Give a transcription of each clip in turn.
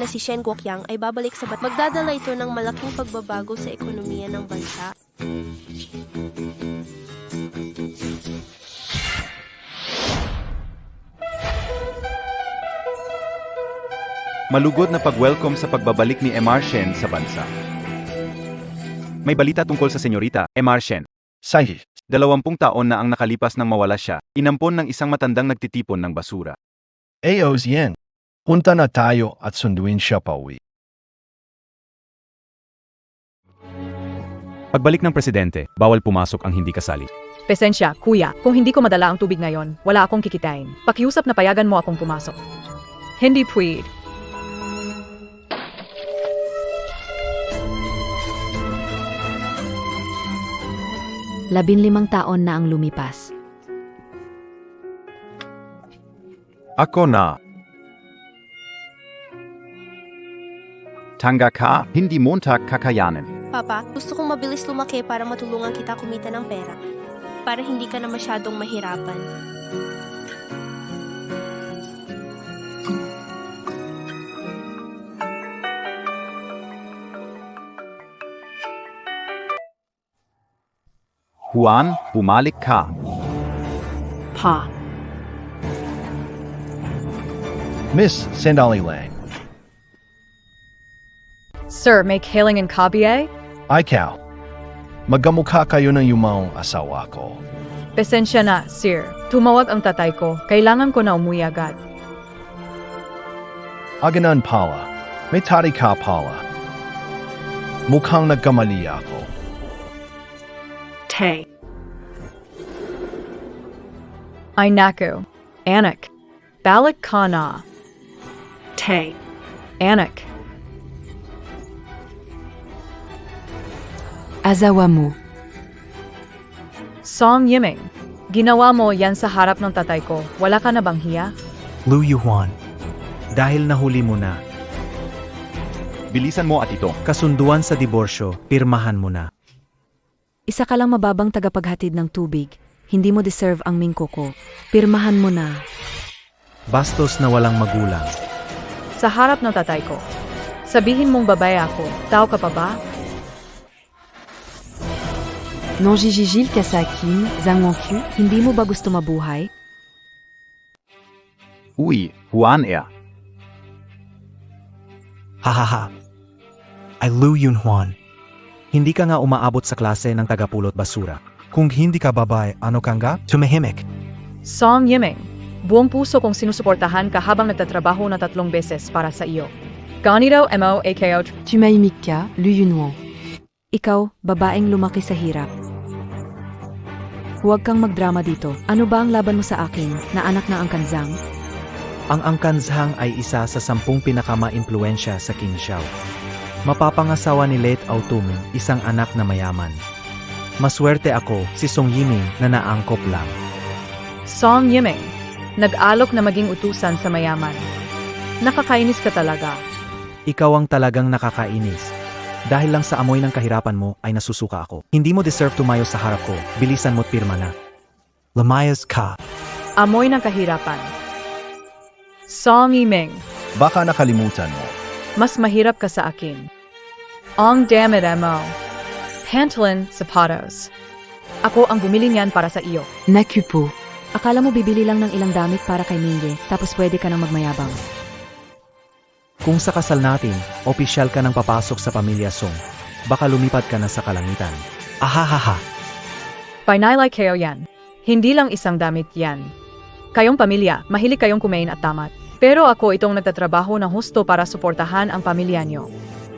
na si Shen Guoqiang ay babalik sa bansa. Magdadala ito ng malaking pagbabago sa ekonomiya ng bansa. Malugod na pag-welcome sa pagbabalik ni Mr. Shen sa bansa. May balita tungkol sa senyorita, Mr. Shen. Sahi. 20 taon na ang nakalipas nang mawala siya, inampon ng isang matandang nagtitipon ng basura. Ayos yan. Punta na tayo at sunduin siya pauwi. Pagbalik ng presidente, bawal pumasok ang hindi kasali. Pasensya, kuya, kung hindi ko madala ang tubig ngayon, wala akong kikitain. Pakiusap na payagan mo akong pumasok. Hindi pwede. Labinlimang taon na ang lumipas. Ako na. Tanga ka, hindi mo kakayanin. Papa, gusto kong mabilis lumaki para matulungan kita kumita ng pera. Para hindi ka na masyadong mahirapan. Juan, bumalik ka. Pa. Miss, sandali lang. Sir, may kaling and kabiye? Ikaw. Magkamukha kayo ng yumaong asawa ko. Pasensya na, sir. Tumawag ang tatay ko. Kailangan ko na umuwi agad. Aganan pala. May tari ka pala. Mukhang nagkamali ako. Tay. Ay naku. Anak. Balik ka na. Tay. Anak. Azawa mo. Song Yiming. Ginawa mo yan sa harap ng tatay ko. Wala ka na bang hiya? Lu Yuan, dahil nahuli mo na, Bilisan mo at ito. kasunduan sa diborsyo, pirmahan mo na. Isa ka lang mababang tagapaghatid ng tubig. Hindi mo deserve ang mingko ko. Pirmahan mo na. Bastos na walang magulang. Sa harap ng tatay ko. Sabihin mong babae ako. Tao ka pa ba? Non jijijil ka sa akin, Zhang Wangqiu, hindi mo ba gusto mabuhay? Uy, Juan Hahaha. Ay Lu Yunhuan. Hindi ka nga umaabot sa klase ng tagapulot basura. Kung hindi ka babae, ano kang ga? Tumahimik. Song Yiming. Buong puso kong sinusuportahan ka habang nagtatrabaho na 3 beses para sa iyo. Ganito mo ako. Tumahimik ka, Lu Yunwang. Ikaw, babaeng lumaki sa hirap. Huwag kang magdrama dito. Ano ba ang laban mo sa akin, na anak na ang kanzang? Ang Angkanzhang ay isa sa 10 pinakama-impluensya sa Qingxiao. Mapapangasawa ni Late Autumn, isang anak na mayaman. Maswerte ako, si Song Yiming na naangkop lang. Song Yiming. Nag-alok na maging utusan sa mayaman. Nakakainis ka talaga. Ikaw ang talagang nakakainis. Dahil lang sa amoy ng kahirapan mo ay nasusuka ako. Hindi mo deserve tumayo sa harap ko. Bilisan mo't pirma na. Lumayas ka. Amoy ng kahirapan. Song Yiming. Baka nakalimutan mo. Mas mahirap ka sa akin. Ang damit mo. Pantolon, sapatos. Ako ang bumili niyan para sa iyo. Naku po. Akala mo bibili lang ng ilang damit para kay Mingye, tapos pwede ka nang magmayabang. Kung sa kasal natin, opisyal ka ng papasok sa pamilya Song. Baka lumipad ka na sa kalangitan. Ahahaha. Painalay kayo yan. Hindi lang isang damit yan. Kayong pamilya, mahilig kayong kumain at tamat. Pero ako itong nagtatrabaho ng husto para suportahan ang pamilya nyo.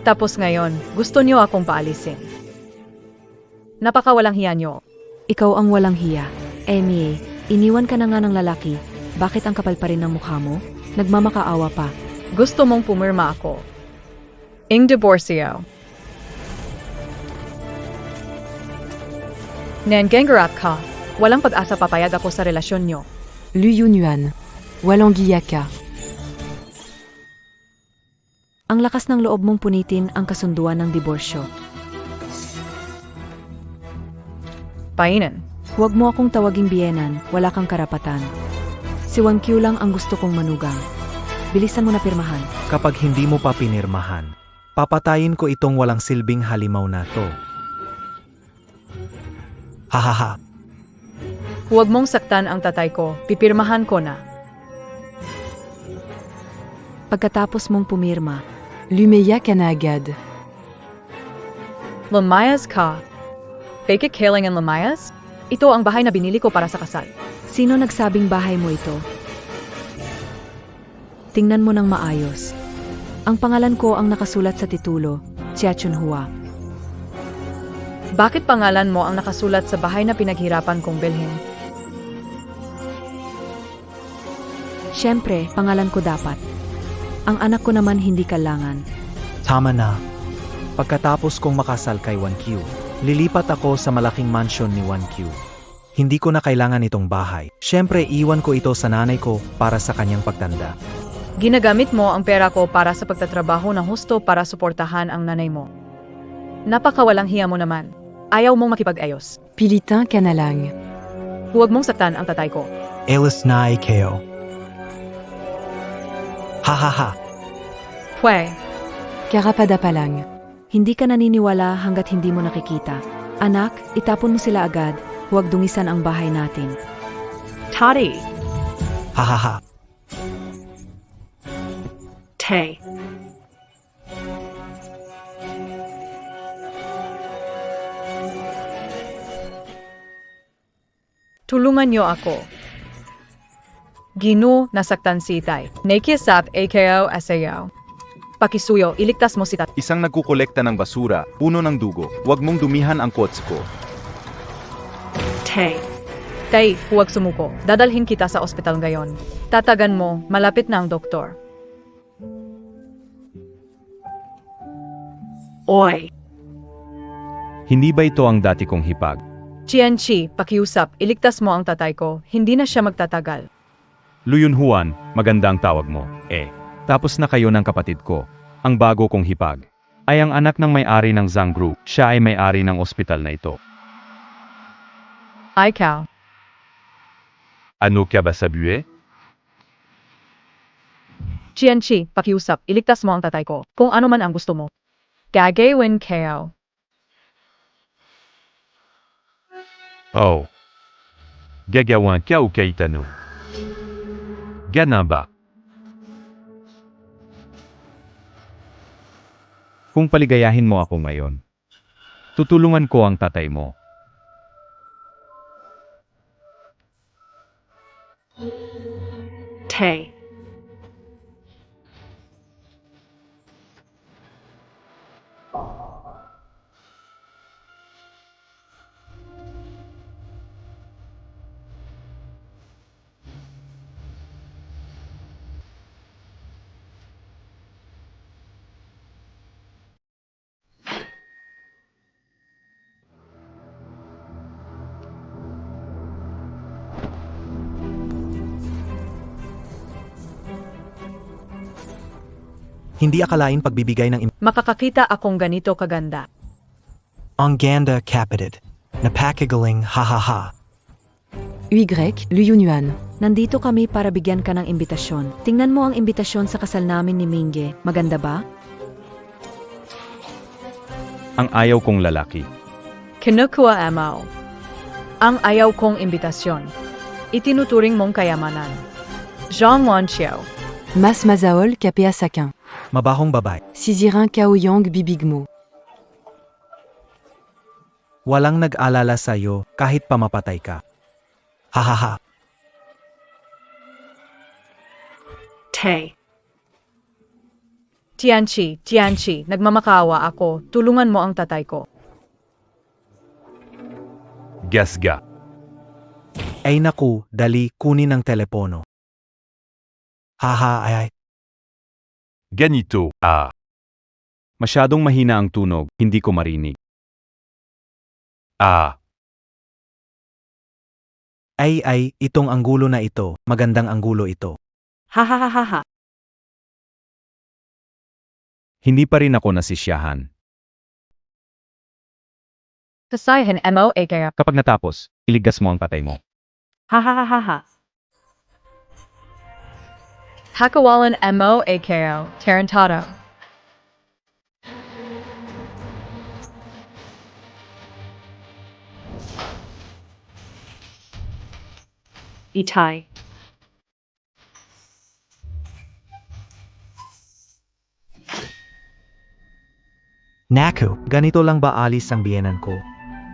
Tapos ngayon, gusto nyo akong paalisin. Napakawalang hiya nyo. Ikaw ang walang hiya. Emie, iniwan ka na nga ng lalaki. Bakit ang kapal pa rin ng mukha mo? Nagmamakaawa pa. Gusto mong pumirma ako. Ing divorcio. Nanggangarap ka. Walang pag-asa papayag ako sa relasyon nyo. Lu Yunyuan. Walang giya ka. Ang lakas ng loob mong punitin ang kasunduan ng diborsyo. Painan. Huwag mo akong tawaging biyenan, wala kang karapatan. Si Wangqiu lang ang gusto kong manugang. bilisan mo na pirmahan. Kapag hindi mo pa pinirmahan, papatayin ko itong walang silbing halimaw na to. Hahaha. Huwag mong saktan ang tatay ko, pipirmahan ko na. Pagkatapos mong pumirma, lumiyak ka na agad. Lumayas ka. Fake it killing and lumayas? Ito ang bahay na binili ko para sa kasal. Sino nagsabing bahay mo ito? Tingnan mo ng maayos. Ang pangalan ko ang nakasulat sa titulo, Chia Chunhua. Bakit pangalan mo ang nakasulat sa bahay na pinaghirapan kong bilhin? Siyempre, pangalan ko dapat. Ang anak ko naman hindi kailangan. Tama na. Pagkatapos kong makasal kay 1Q, lilipat ako sa malaking mansion ni 1Q. Hindi ko na kailangan itong bahay. Siyempre, iwan ko ito sa nanay ko para sa kanyang pagtanda. Ginagamit mo ang pera ko para sa pagtatrabaho na husto para suportahan ang nanay mo. Napakawalang hiya mo naman. Ayaw mong makipag-ayos. Pilitan ka na lang. Huwag mong saktan ang tatay ko. Elis na kayo. Hahaha. Pwe. Karapada pa lang. Hindi ka naniniwala hanggat hindi mo nakikita. Anak, itapon mo sila agad. Huwag dungisan ang bahay natin. Tari. Hahaha. Tay. Tulungan niyo ako. Gino, nasaktan si Tay. Nakisap AKO SAO. Pakisuyo, iligtas mo si Tat. Isang nagkukolekta ng basura, puno ng dugo. Huwag mong dumihan ang kots ko. Tay. Tay, huwag sumuko. Dadalhin kita sa ospital ngayon. Tatagan mo, malapit na ang doktor. Oy. Hindi ba ito ang dati kong hipag? Chi, pakiusap, iligtas mo ang tatay ko. Hindi na siya magtatagal. Luyun Juan, maganda ang tawag mo. Tapos na kayo ng kapatid ko. Ang bago kong hipag ay ang anak ng may-ari ng Zhang Group. Siya ay may-ari ng ospital na ito. Ay, Cal. Ano kya ba sabihin? Chi, pakiusap, iligtas mo ang tatay ko. Kung ano man ang gusto mo. Gagawin kayo. Oh. Gagawan kya o kay tanong? Gana ba? Kung paligayahin mo ako ngayon, tutulungan ko ang tatay mo. Tay. Hindi akalain pagbibigay ng Makakakita akong ganito kaganda. ang ganda kapatid. Napakagaling hahaha. Y, Luyun Yuan. Nandito kami para bigyan ka ng imbitasyon. Tingnan mo ang imbitasyon sa kasal namin ni Mingge. Maganda ba? Ang ayaw kong lalaki. Kinukuha mo. Ang ayaw kong imbitasyon. Itinuturing mong kayamanan. Zhang Wanqiao. Mas Mazaol Kapea Sakin. Mabahong babae. Sizirin Kaoyong Bibigmo. Walang nag-alala sa'yo kahit pamapatay ka. Hahaha. Tay. Tianchi, nagmamakawa ako. Tulungan mo ang tatay ko. Gasga. Ay naku, dali, kunin ang telepono. Haha, ay. Ganito, Masyadong mahina ang tunog, hindi ko marinig. Ay, itong anggulo na ito, magandang anggulo ito. Hahaha. Hindi pa rin ako nasisyahan. Kasayahan mo kaya. Kapag natapos, iligas mo ang patay mo. Hahaha. Hakawalan mo ako, Tarantado. Itay. Naku, ganito lang ba alis ang biyenan ko?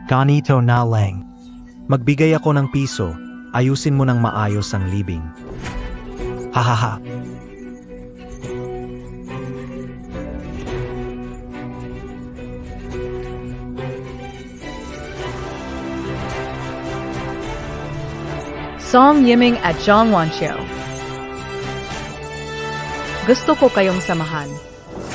Ganito na lang. Magbigay ako ng piso, ayusin mo ng maayos ang libing. Hahaha. Song Yiming at Zhang Wanqiu. Gusto ko kayong samahan.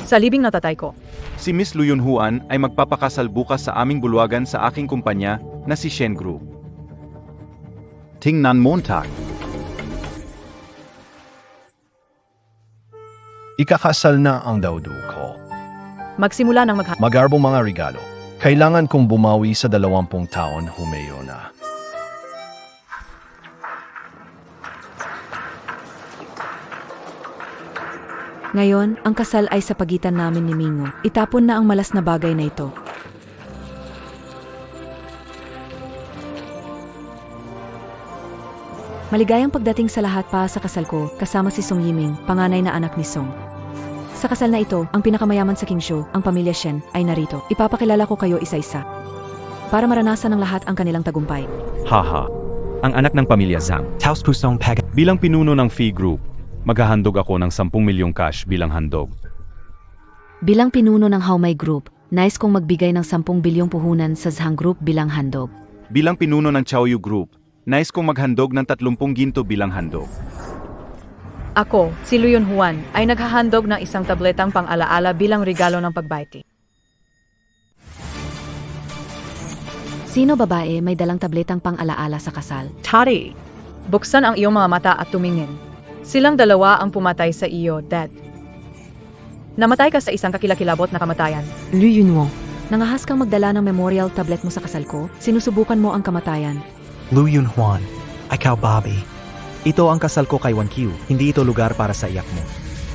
Sa libing na tatay ko. Si Miss Lu Yunhuan ay magpapakasal bukas sa aming bulwagan sa aking kumpanya na si Shen Group. Tingnan Montag. Ikakasal na ang daudu ko. Magsimula ng Magarbong mga regalo. Kailangan kong bumawi sa 20 taon humeyo na. Ngayon, ang kasal ay sa pagitan namin ni Mingo. Itapon na ang malas na bagay na ito. Maligayang pagdating sa lahat pa sa kasal ko, kasama si Song Yiming, panganay na anak ni Song. Sa kasal na ito, ang pinakamayaman sa Qingshu, ang pamilya Shen, ay narito. Ipapakilala ko kayo isa-isa. Para maranasan ng lahat ang kanilang tagumpay. Haha. Ang anak ng pamilya Zhang. Taos pusong pag... Bilang pinuno ng Phi Group, maghahandog ako ng 10 milyong cash bilang handog. Bilang pinuno ng Haomai Group, nais kong magbigay ng 10 bilyong puhunan sa Zhang Group bilang handog. Bilang pinuno ng Chaoyu Group, nais kong maghandog ng 30 ginto bilang handog. Ako, si Lu Yunhuan, ay naghahandog ng isang tabletang pang-alaala bilang regalo ng pagbaiti. Sino babae may dalang tabletang pang-alaala sa kasal? Tari, buksan ang iyong mga mata at tumingin. Silang dalawa ang pumatay sa iyo, Dad. Namatay ka sa isang kakilakilabot na kamatayan. Lu Yunwang. Nangahas kang magdala ng memorial tablet mo sa kasal ko? Sinusubukan mo ang kamatayan. Lu Yunhuan, ikaw Bobby. Ito ang kasal ko kay Wanqiu, hindi ito lugar para sa iyak mo.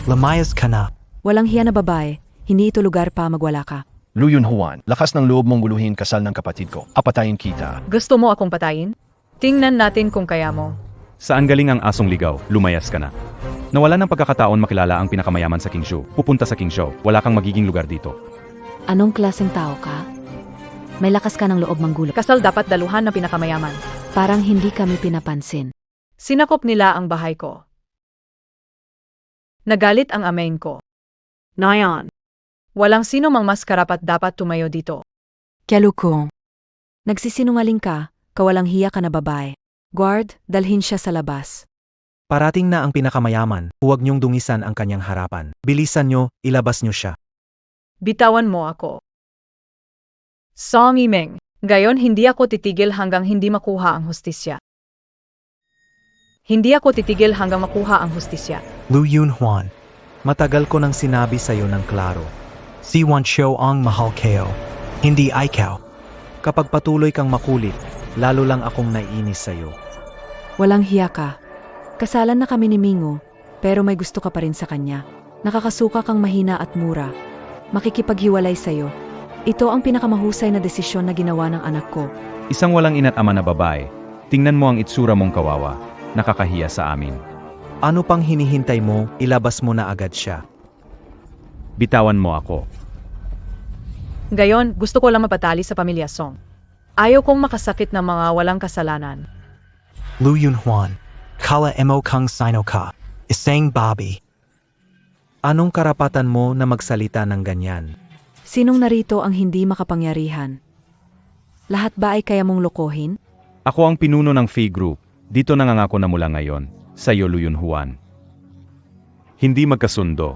Lamayas ka na. Walang hiya na babae, hindi ito lugar pa magwala ka. Lu Yunhuan, lakas ng loob mong guluhin kasal ng kapatid ko. Apatayin kita. Gusto mo akong patayin? Tingnan natin kung kaya mo. Saan galing ang asong ligaw? Lumayas ka na. Nawala ng pagkakataon makilala ang pinakamayaman sa Qingshu. Pupunta sa Qingshu. Wala kang magiging lugar dito. Anong klaseng tao ka? May lakas ka ng loob manggulo. Kasal dapat daluhan ng pinakamayaman. Parang hindi kami pinapansin. Sinakop nila ang bahay ko. Nagalit ang amain ko. Nayan. Walang sino mang mas karapat dapat tumayo dito. Kialukong. Nagsisinungaling ka, kawalang hiya ka na babae. Guard, dalhin siya sa labas. Parating na ang pinakamayaman, huwag niyong dungisan ang kanyang harapan. Bilisan niyo, ilabas niyo siya. Bitawan mo ako. Song Yiming, gayon hindi ako titigil hanggang hindi makuha ang hustisya. Hindi ako titigil hanggang makuha ang hustisya. Lu Yunhuan, matagal ko nang sinabi sa iyo ng klaro. Si Wanqiu ang mahal kayo, hindi ikaw. Kapag patuloy kang makulit, lalo lang akong naiinis sa iyo. Walang hiya ka. Kasalan na kami ni Mingo, pero may gusto ka pa rin sa kanya. Nakakasuka kang mahina at mura. Makikipaghiwalay sa'yo. Ito ang pinakamahusay na desisyon na ginawa ng anak ko. Isang walang ina't ama na babae. Tingnan mo ang itsura mong kawawa. Nakakahiya sa amin. Ano pang hinihintay mo, ilabas mo na agad siya. Bitawan mo ako. Gayon, gusto ko lang mapatali sa pamilya Song. Ayaw kong makasakit ng mga walang kasalanan. Lu Yunhuan, kala mo kang sino ka, isang Bobby. Anong karapatan mo na magsalita ng ganyan? Sinong narito ang hindi makapangyarihan? Lahat ba ay kaya mong lokohin? Ako ang pinuno ng Phi Group. Dito nangangako na mula ngayon, sa iyo Lu Yunhuan. Hindi magkasundo.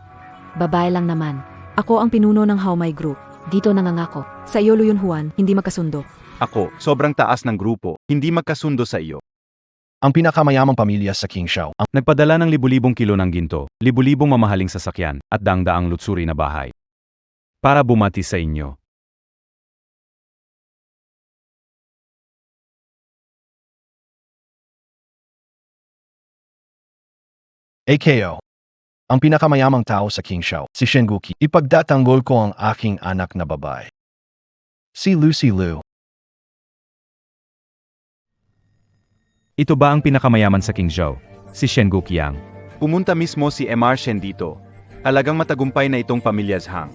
Babae lang naman. Ako ang pinuno ng Haomai Group. Dito nangangako. Sa iyo, Lu Yunhuan, hindi magkasundo. Ako, sobrang taas ng grupo, hindi magkasundo sa iyo. Ang pinakamayamang pamilya sa Qingshu. Ang Nagpadala ng libu-libong kilo ng ginto, libu-libong mamahaling sasakyan, at daang-daang lutsuri na bahay. Para bumati sa inyo. AKO. Ang pinakamayamang tao sa King Shao, si Shenguki. Ipagdatanggol ko ang aking anak na babae. Si Lu. Ito ba ang pinakamayaman sa Qingzhou? Si Shen Guqiang. Pumunta mismo si MR Shen dito. Halagang matagumpay na itong pamilya Zhang.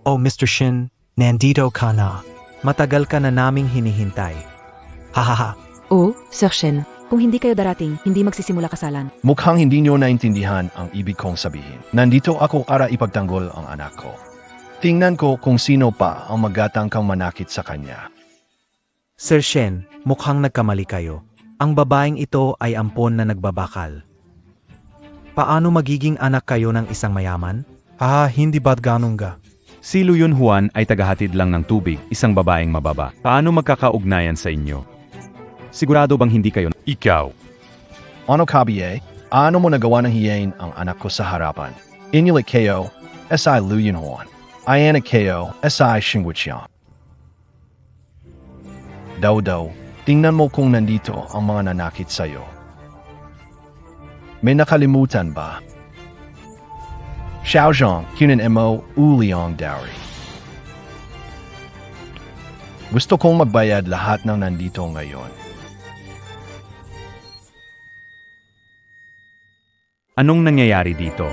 Oh, Mr. Shin, nandito ka na. Matagal ka na naming hinihintay. Hahaha. Oh, Sir Shen, kung hindi kayo darating, hindi magsisimula kasalan. Mukhang hindi nyo naintindihan ang ibig kong sabihin. Nandito ako para ipagtanggol ang anak ko. Tingnan ko kung sino pa ang magatangkang manakit sa kanya. Sir Shen, mukhang nagkamali kayo. Ang babaeng ito ay ampon na nagbabakal. Paano magiging anak kayo ng isang mayaman? Hindi ba't ganun ga? Si Lu Yunhuan ay tagahatid lang ng tubig, isang babaeng mababa. Paano magkakaugnayan sa inyo? Sigurado bang hindi kayo? Ikaw. Ano kabiye? Ano mo nagawa ng hiyain ang anak ko sa harapan? Inulit kayo, S.I. Lu Yunhuan. Ayana kayo, S.I. Xingguqiang. Daw, tingnan mo kung nandito ang mga nanakit sa'yo. May nakalimutan ba? Xiaozhong, Kunan Mo, Uliang Dowry. Gusto kong magbayad lahat ng nandito ngayon. Anong nangyayari dito?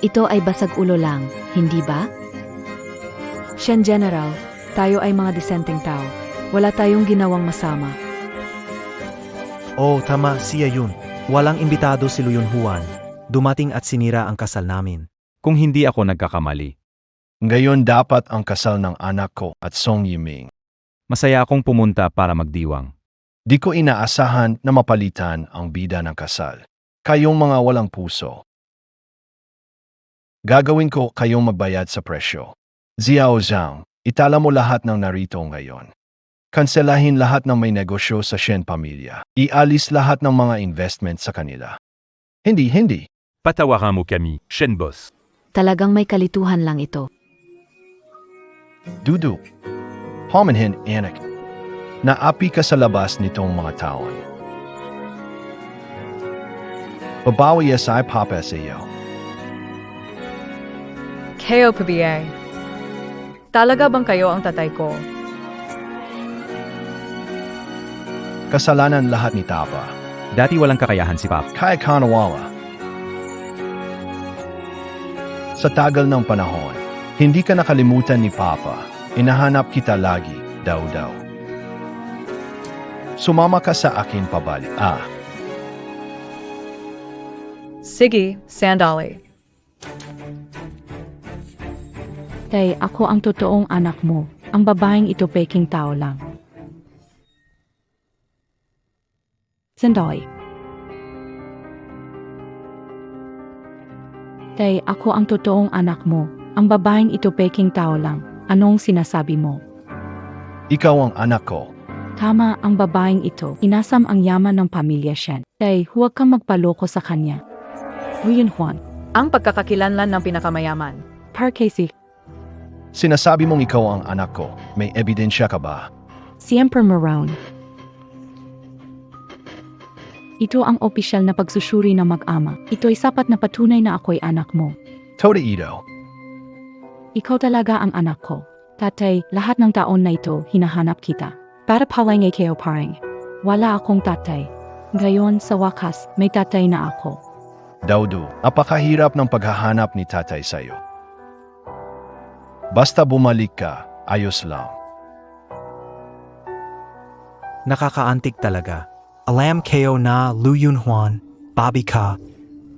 Ito ay basag ulo lang, hindi ba? Shen General, tayo ay mga disenteng tao. Wala tayong ginawang masama. Oh, tama, siya yun. Walang imbitado si Lu Yunhuan. Dumating at sinira ang kasal namin. Kung hindi ako nagkakamali. Ngayon dapat ang kasal ng anak ko at Song Yiming. Masaya akong pumunta para magdiwang. Di ko inaasahan na mapalitan ang bida ng kasal. Kayong mga walang puso. Gagawin ko kayong magbayad sa presyo. Xiao Zhang, itala mo lahat ng narito ngayon. Kanselahin lahat ng may negosyo sa Shen pamilya. Ialis lahat ng mga investment sa kanila. Hindi. Patawaran mo kami, Shen Boss. Talagang may kalituhan lang ito. Dudu. Hominhin, anak. Naapi ka sa labas nitong mga taon. Babawi ay papa sa iyo. Kayo, PBA. Talaga bang kayo ang tatay ko? Kasalanan lahat ni Tapa. Dati walang kakayahan si Pap. Kaya Kanawala. Sa tagal ng panahon, hindi ka nakalimutan ni Papa. Inahanap kita lagi, daw. Sumama ka sa akin pabalik. Sige, sandali. Tay, ako ang totoong anak mo. Ang babaeng ito peking tao lang. Sandali. Tay, ako ang totoong anak mo. Ang babaeng ito peking tao lang. Anong sinasabi mo? Ikaw ang anak ko. Tama ang babaeng ito. Inasam ang yaman ng pamilya Shen. Tay, huwag kang magpaloko sa kanya. Lu Yunhuan. Ang pagkakakilanlan ng pinakamayaman. Per Casey. Sinasabi mong ikaw ang anak ko. May ebidensya ka ba? Siempre Marone. Ito ang opisyal na pagsusuri ng mag-ama. Ito ay sapat na patunay na ako'y anak mo. Toda Ito. Ikaw talaga ang anak ko. Tatay, lahat ng taon na ito, hinahanap kita. Para palengke kayo parang. Wala akong tatay. Ngayon, sa wakas, may tatay na ako. Daudu, napakahirap ng paghahanap ni tatay sa'yo. Basta bumalik ka, ayos lang. Nakakaantig talaga. Alam kayo na Lu Yunhuan, Bobby ka.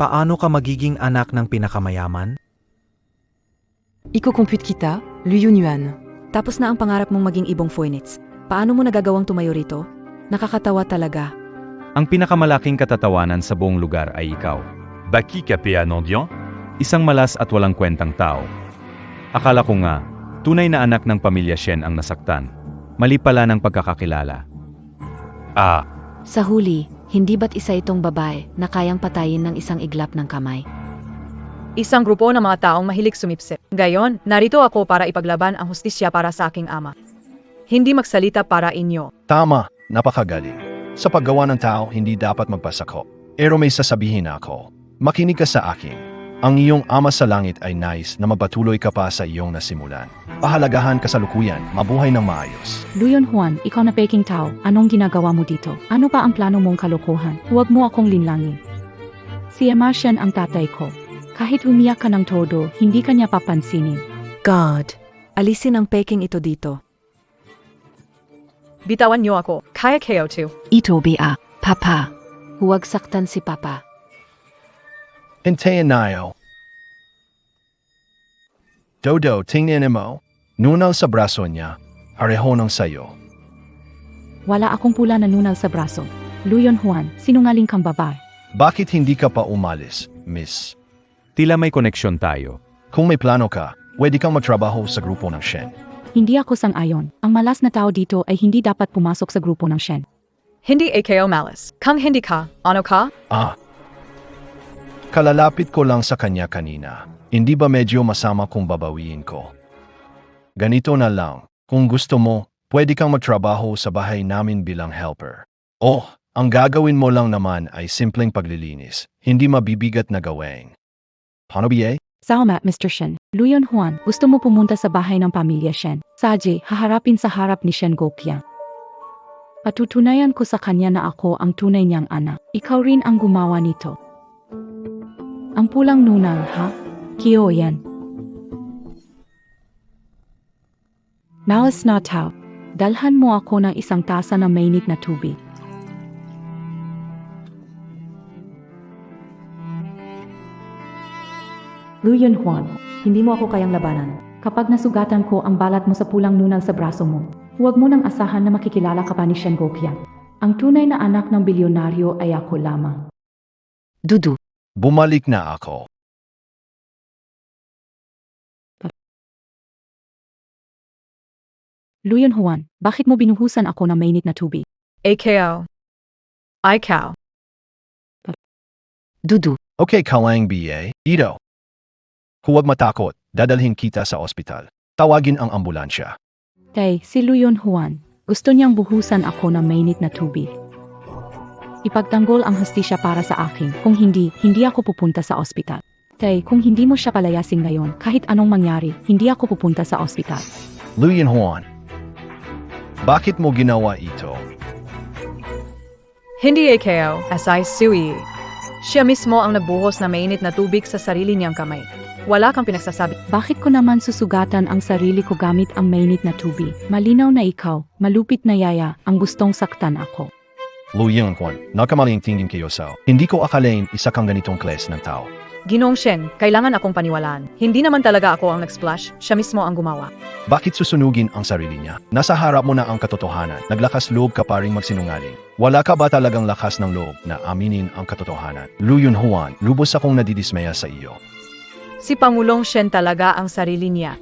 Paano ka magiging anak ng pinakamayaman? Iko-compute kita, Lu Yunyuan. Tapos na ang pangarap mong maging ibong Phoenix. Paano mo nagagawang tumayo rito? Nakakatawa talaga. Ang pinakamalaking katatawanan sa buong lugar ay ikaw. Baki kapea nondion? Isang malas at walang kwentang tao. Akala ko nga, tunay na anak ng pamilya Shen ang nasaktan. Mali pala ng pagkakakilala. Sa huli, hindi ba't isa itong babae na kayang patayin ng isang iglap ng kamay? Isang grupo ng mga taong mahilig sumipsip. Gayon, narito ako para ipaglaban ang hustisya para sa aking ama. Hindi magsalita para inyo. Tama, napakagaling. Sa paggawa ng tao, hindi dapat magpasakop. Pero may sasabihin ako. Makinig ka sa akin. Ang iyong ama sa langit ay nais na magpatuloy ka pa sa iyong nasimulan. Pahalagahan kasalukuyan, mabuhay ng maayos. Luyon Juan, ikaw na peking tao, anong ginagawa mo dito? Ano pa ang plano mong kalokohan? Huwag mo akong linlangin. Si Emartian ang tatay ko. Kahit umiyak ka ng todo, hindi ka niya papansinin. God, alisin ang peking ito dito. Bitawan niyo ako. Kaya kayo too. Ito Bea, Papa. Huwag saktan si Papa. Hintayin nayo. Dodo, tingnan mo. Nunal sa braso niya. Pareho ng sayo. Wala akong pula na nunal sa braso. Luyon Juan, sinungaling kang babae. Bakit hindi ka pa umalis, miss? Tila may koneksyon tayo. Kung may plano ka, pwede kang matrabaho sa grupo ng Shen. Hindi ako sang-ayon. Ang malas na tao dito ay hindi dapat pumasok sa grupo ng Shen. Hindi AKO malas. Kung hindi ka, ano ka? Kalalapit ko lang sa kanya kanina. Hindi ba medyo masama kung babawiin ko? Ganito na lang. Kung gusto mo, pwede kang magtrabaho sa bahay namin bilang helper. Oh, ang gagawin mo lang naman ay simpleng paglilinis. Hindi mabibigat na gawain. Paano biye? Salamat, Mr. Shen. Luyon Juan, gusto mo pumunta sa bahay ng pamilya Shen. Saji, haharapin sa harap ni Shen Gokyang. Patutunayan ko sa kanya na ako ang tunay niyang anak. Ikaw rin ang gumawa nito. Ang pulang nunal, ha? Kiyo yan. Malas na tao. Dalhan mo ako ng isang tasa ng mainit na tubig. Luyon Juan, hindi mo ako kayang labanan. Kapag nasugatan ko ang balat mo sa pulang nunal sa braso mo, huwag mo nang asahan na makikilala ka pa ni Shen Gokyang. Ang tunay na anak ng bilyonaryo ay ako lamang. Dudu, Bumalik na ako. Luyon Juan, bakit mo binuhusan ako ng mainit na tubig? AKO. Ikaw. Dudu, Okay, Kalang BA. Ito. Huwag matakot. Dadalhin kita sa ospital. Tawagin ang ambulansya. Tay, si Luyon Juan, gusto niyang buhusan ako ng mainit na tubig. Ipagtanggol ang hustisya para sa akin. Kung hindi, hindi ako pupunta sa ospital. Tay, kung hindi mo siya palayasin ngayon, kahit anong mangyari, hindi ako pupunta sa ospital. Luyan Juan. Bakit mo ginawa ito? Hindi AKO, SI Sui. Siya mismo ang nagbuhos na mainit na tubig sa sarili niyang kamay. Wala kang pinagsasabi. Bakit ko naman susugatan ang sarili ko gamit ang mainit na tubig? Malinaw na ikaw, malupit na yaya, ang gustong saktan ako. Luyan Juan, nagkamaling tingin kayo sa. Hindi ko akalain isa kang ganitong kles ng tao. Ginoong Shen, kailangan akong paniwalaan. Hindi naman talaga ako ang nag-splash, siya mismo ang gumawa. Bakit susunugin ang sarili niya? Nasa harap mo na ang katotohanan. Naglakas loob ka pa rin magsinungaling. Wala ka ba talagang lakas ng loob na aminin ang katotohanan? Luyan Juan, lubos akong nadidismaya sa iyo. Si Pangulong Shen talaga ang sarili niya.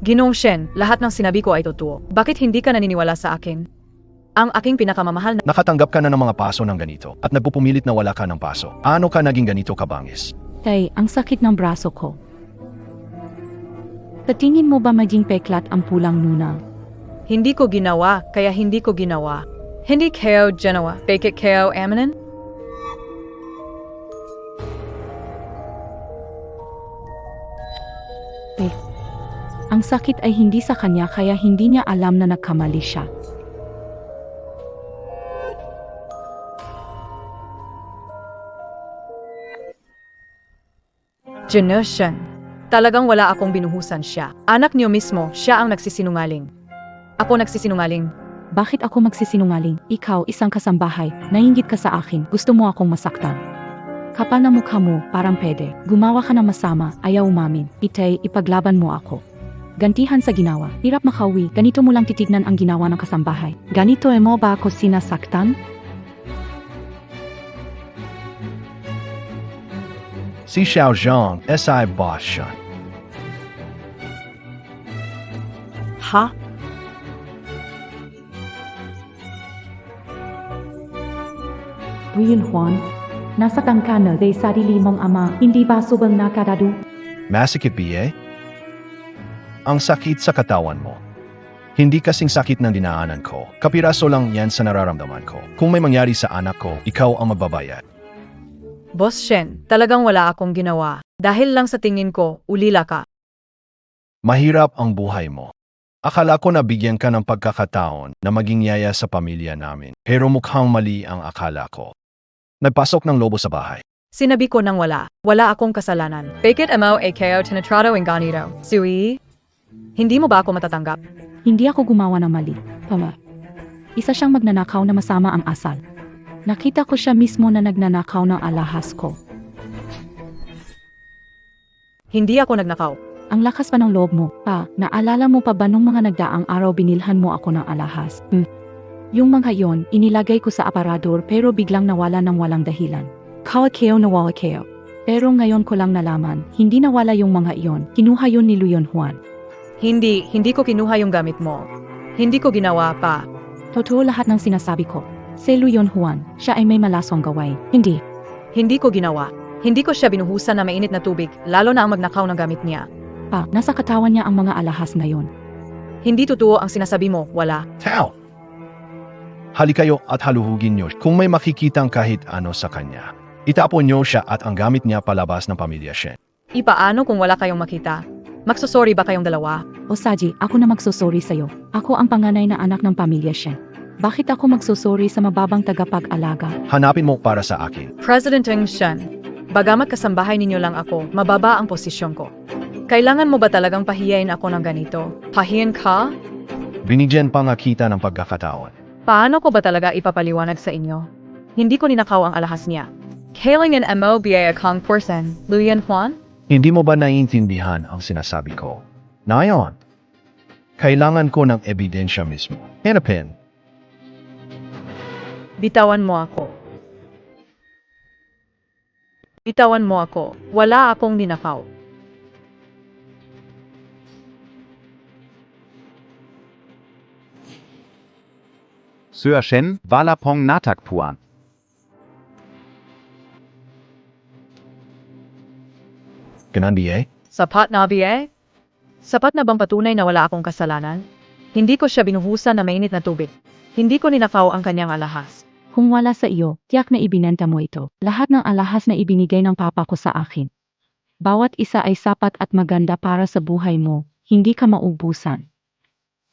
Ginoong Shen, lahat ng sinabi ko ay totoo. Bakit hindi ka naniniwala sa akin? Ang aking pinakamamahal na... Nakatanggap ka na ng mga paso ng ganito at nagpupumilit na wala ka ng paso. Ano ka naging ganito kabangis? Tay, ang sakit ng braso ko. Sa tingin mo ba maging peklat ang pulang nunal? Hindi ko ginawa, kaya hindi ko ginawa. Hindi kayo ginawa, bakit kayo amanin? Ang sakit ay hindi sa kanya kaya hindi niya alam na nagkamali siya. Ginoong Shen, talagang wala akong binuhusan siya. Anak niyo mismo, siya ang nagsisinungaling. Ako nagsisinungaling. Bakit ako magsisinungaling? Ikaw, isang kasambahay, nainggit ka sa akin, gusto mo akong masaktan. Kapal na mukha mo, parang pwede. Gumawa ka ng masama, ayaw umamin. Itay, ipaglaban mo ako. Gantihan sa ginawa. Hirap makauwi, ganito mo lang titignan ang ginawa ng kasambahay. Ganito mo ba ako sinasaktan? Si Xiao Zhang, SI boss siya. ha? Luyon Juan, nasaktan ka na kay sarili mong ama, hindi ba subang nakadadu? Masakit BA? Ang sakit sa katawan mo. Hindi kasing sakit ng dinaanan ko. Kapiraso lang yan sa nararamdaman ko. Kung may mangyari sa anak ko, ikaw ang magbabayad. Boss Shen, talagang wala akong ginawa. Dahil lang sa tingin ko, ulila ka. Mahirap ang buhay mo. Akala ko na bigyan ka ng pagkakataon na maging yaya sa pamilya namin. Pero mukhang mali ang akala ko. Nagpasok ng lobo sa bahay. Sinabi ko nang wala. Wala akong kasalanan. Fake it mo AKO tinatrato ng ganito. Sui? Hindi mo ba ako matatanggap? Hindi ako gumawa ng mali. Pama. Isa siyang magnanakaw na masama ang asal. Nakita ko siya mismo na nagnanakaw ng alahas ko. Hindi ako nagnakaw. Ang lakas pa ng loob mo. Pa, naalala mo pa ba nung mga nagdaang araw binilhan mo ako ng alahas? Yung mga yon, inilagay ko sa aparador pero biglang nawala ng walang dahilan. Kawakeo nawala keo. Pero ngayon ko lang nalaman, hindi nawala yung mga iyon. Kinuha yun ni Luyon Juan. Hindi ko kinuha yung gamit mo. Hindi ko ginawa pa. Totoo lahat ng sinasabi ko. Si Luyon Juan, siya ay may malasong gawain. Hindi. Hindi ko ginawa. Hindi ko siya binuhusan na mainit na tubig, lalo na ang magnakaw ng gamit niya. Pa, nasa katawan niya ang mga alahas ngayon. Hindi totoo ang sinasabi mo, wala. Tao! Hali kayo at haluhugin niyo kung may makikitang kahit ano sa kanya. Itapon niyo siya at ang gamit niya palabas ng pamilya Shen. Ipaano kung wala kayong makita? Magsusorry ba kayong dalawa? O Saji, ako na magsusuri sa'yo. Ako ang panganay na anak ng pamilya Shen. Bakit ako magsusuri sa mababang tagapag-alaga? Hanapin mo para sa akin. President Ng Shen, bagamat kasambahay ninyo lang ako, mababa ang posisyon ko. Kailangan mo ba talagang pahiyain ako ng ganito? Pahiyan ka? Binigyan pa nga kita ng pagkakataon. Paano ko ba talaga ipapaliwanag sa inyo? Hindi ko ninakaw ang alahas niya. Kailangan mo ba akong person, Luyan Juan? Hindi mo ba naiintindihan ang sinasabi ko? Ngayon, kailangan ko ng ebidensya mismo. Hanapin. Bitawan mo ako. Bitawan mo ako. Wala akong ninakaw. Sir Shen, Walapong Natakpuan. Ganun Sapat na ba? Sapat na bang patunay na wala akong kasalanan? Hindi ko siya binuhusan na mainit na tubig. Hindi ko ninakaw ang kanyang alahas. Kung wala sa iyo, tiyak na ibinenta mo ito. Lahat ng alahas na ibinigay ng papa ko sa akin. Bawat isa ay sapat at maganda para sa buhay mo. Hindi ka maubusan.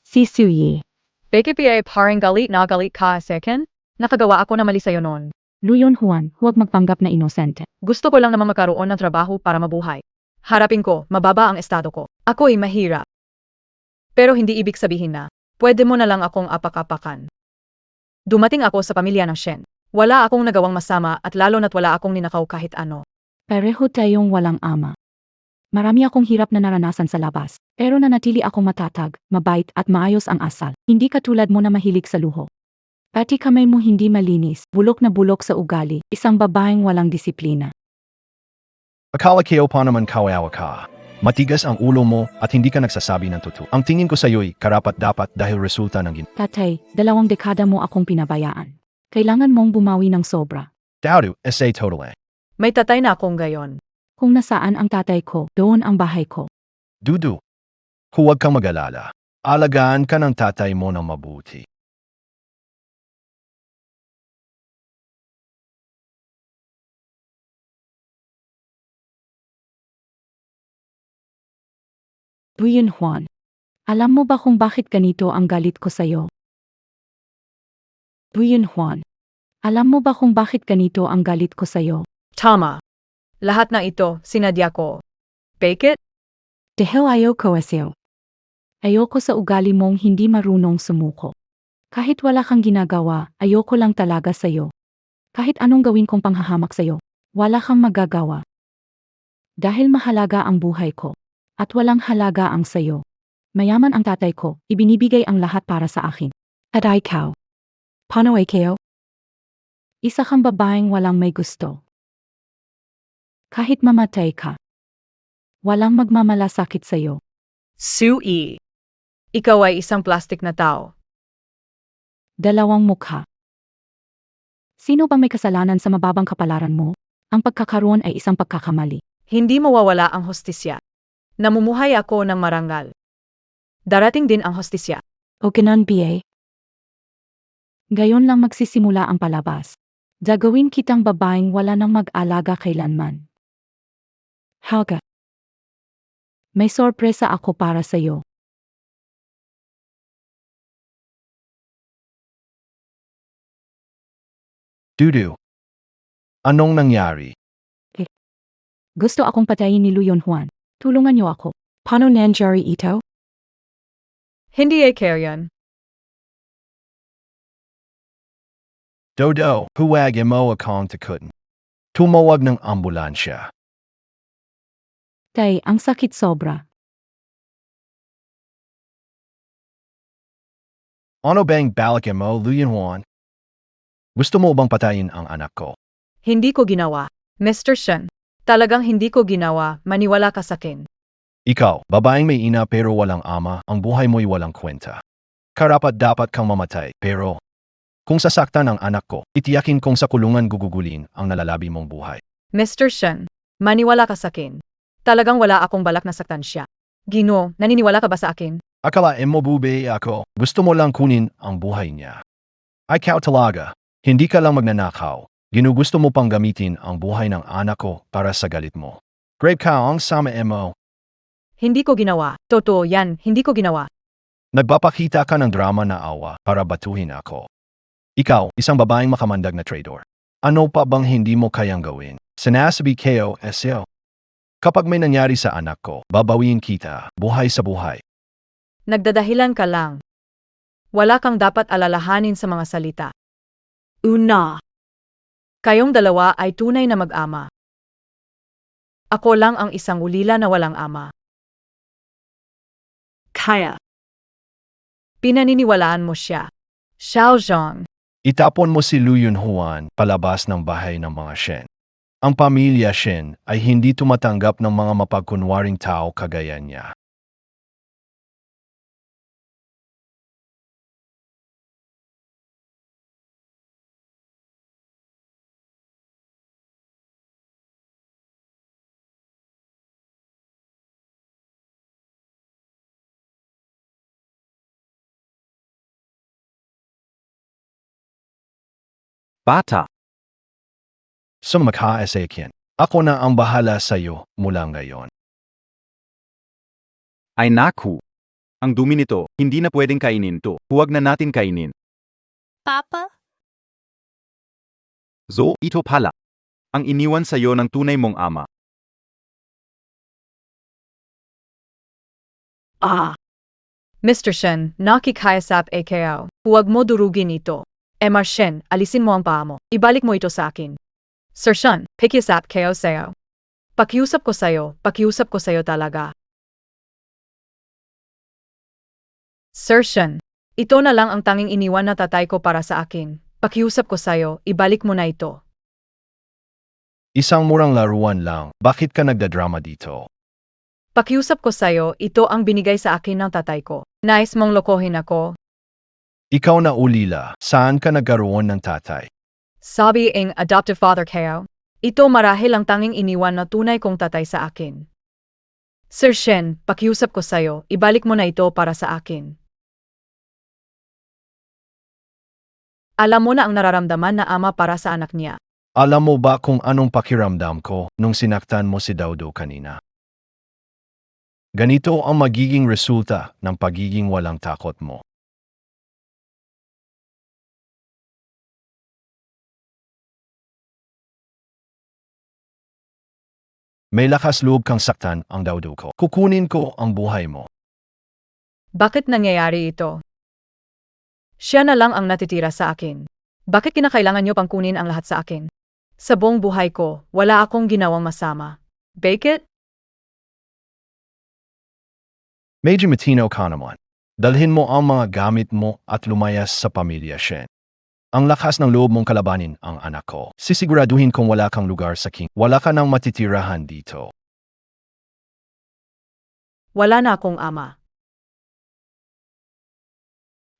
Si Suye. PKPA parang galit na galit ka sa akin? Nakagawa ako na mali sa'yo noon. Luyon Juan, huwag magpanggap na inosente. Gusto ko lang naman magkaroon ng trabaho para mabuhay. Harapin ko, mababa ang estado ko. Ako ay mahirap. Pero hindi ibig sabihin na, pwede mo na lang akong apak-apakan. Dumating ako sa pamilya ng Shen. Wala akong nagawang masama at lalo na't wala akong ninakaw kahit ano. Pareho tayong walang ama. Marami akong hirap na naranasan sa labas. Pero nanatili akong matatag, mabait at maayos ang asal. Hindi katulad mo na mahilig sa luho. Pati kamay mo hindi malinis, bulok na bulok sa ugali, isang babaeng walang disiplina. Akala kayo pa naman kawawa ka. Matigas ang ulo mo at hindi ka nagsasabi ng totoo. Ang tingin ko sa iyo'y karapat-dapat dahil resulta ng Tatay, 2 dekada mo akong pinabayaan. Kailangan mong bumawi ng sobra. Daudu, essay total. May tatay na akong gayon. Kung nasaan ang tatay ko, doon ang bahay ko. Dudu. Huwag kang mag-alala. Alagaan ka ng tatay mo ng mabuti. Luyon Juan. Alam mo ba kung bakit ganito ang galit ko sa'yo? Luyon Juan. Alam mo ba kung bakit ganito ang galit ko sa'yo? Tama. Lahat na ito, sinadya ko. Fake it? Dahil ayoko sa'yo. Ayoko sa ugali mong hindi marunong sumuko. Kahit wala kang ginagawa, ayoko lang talaga sa'yo. Kahit anong gawin kong panghahamak sa'yo, wala kang magagawa. Dahil mahalaga ang buhay ko. At walang halaga ang sayo. Mayaman ang tatay ko, ibinibigay ang lahat para sa akin. At ikaw. Paano kayo? Isa kang babaeng walang may gusto. Kahit mamatay ka, walang magmamalasakit sa'yo. Sui. Ikaw ay isang plastic na tao. 2 mukha. Sino bang may kasalanan sa mababang kapalaran mo? Ang pagkakaroon ay isang pagkakamali. Hindi mawawala ang hostisya. Namumuhay ako ng marangal. Darating din ang hostisya. O ganun, BA? Gayon lang magsisimula ang palabas. Gagawin kitang babaeng wala nang mag-alaga kailanman. Helga, may sorpresa ako para sa'yo. Dudu. Anong nangyari? Gusto akong patayin ni Luyon Juan. Tulungan niyo ako. Paano nangyari ito? Hindi kayo yan. Dodo, huwag mo akong takutin. Tumawag ng ambulansya. Tay, ang sakit sobra. Ano bang balak mo, Luyan Juan? Gusto mo bang patayin ang anak ko? Hindi ko ginawa. Mr. Shen, talagang hindi ko ginawa, maniwala ka sa akin. Ikaw, babaeng may ina pero walang ama, ang buhay mo'y walang kwenta. Karapat dapat kang mamatay, pero kung sasaktan ang anak ko, itiyakin kong sa kulungan gugugulin ang nalalabi mong buhay. Mr. Shen, maniwala ka sa akin. Talagang wala akong balak na saktan siya. Gino, naniniwala ka ba sa akin? Akala mo bube ako, gusto mo lang kunin ang buhay niya. Ay ikaw talaga, hindi ka lang magnanakaw. Ginugusto mo pang gamitin ang buhay ng anak ko para sa galit mo. Grave ka ang sama mo. Hindi ko ginawa. Totoo yan, hindi ko ginawa. Nagpapakita ka ng drama na awa para batuhin ako. Ikaw, isang babaeng makamandag na traitor. Ano pa bang hindi mo kayang gawin? Sinasabi kayo, SEO. Kapag may nangyari sa anak ko, babawiin kita, buhay sa buhay. Nagdadahilan ka lang. Wala kang dapat alalahanin sa mga salita. Una. Kayong dalawa ay tunay na mag-ama. Ako lang ang isang ulila na walang ama. Kaya. Pinaniniwalaan mo siya. Xiao Zhang. Itapon mo si Luyan Juan palabas ng bahay ng mga Shen. Ang pamilya Shen ay hindi tumatanggap ng mga mapagkunwaring tao kagaya niya. Bata, Sumakha-esekyan. Ako na ang bahala sa iyo mula ngayon. ay naku. Ang dumi nito, hindi na pwedeng kainin to. Huwag na natin kainin. Papa? So, ito pala. Ang iniwan sa'yo ng tunay mong ama. Mr. Shen, nakikayasap AKO. Huwag mo durugin ito. Emar Shen, alisin mo ang paa mo. Ibalik mo ito sa akin. Sir Shen, pikisap kayo sa'yo. Pakiusap ko sa'yo talaga. Sir Shen, ito na lang ang tanging iniwan na tatay ko para sa akin. Pakiusap ko sa'yo, ibalik mo na ito. Isang murang laruan lang, bakit ka nagdadrama dito? Pakiusap ko sa'yo, ito ang binigay sa akin ng tatay ko. Nais mong lokohin ako? Ikaw na ulila, saan ka nagkaroon ng tatay? Sabi ang adoptive father kayo. Ito marahil ang tanging iniwan na tunay kong tatay sa akin. Sir Shen, pakiusap ko sa'yo, ibalik mo na ito para sa akin. Alam mo na ang nararamdaman na ama para sa anak niya. Alam mo ba kung anong pakiramdam ko nung sinaktan mo si Daudo kanina? Ganito ang magiging resulta ng pagiging walang takot mo. May lakas loob kang saktan ang Daudo ko. Kukunin ko ang buhay mo. Bakit nangyayari ito? Siya na lang ang natitira sa akin. Bakit kinakailangan niyo pang kunin ang lahat sa akin? Sa buong buhay ko, wala akong ginawang masama. Bakit? Medyo matino ka naman. Dalhin mo ang mga gamit mo at lumayas sa pamilya Shen. Ang lakas ng loob mong kalabanin ang anak ko. Sisiguraduhin kong wala kang lugar sa king. Wala ka nang matitirahan dito. Wala na akong ama.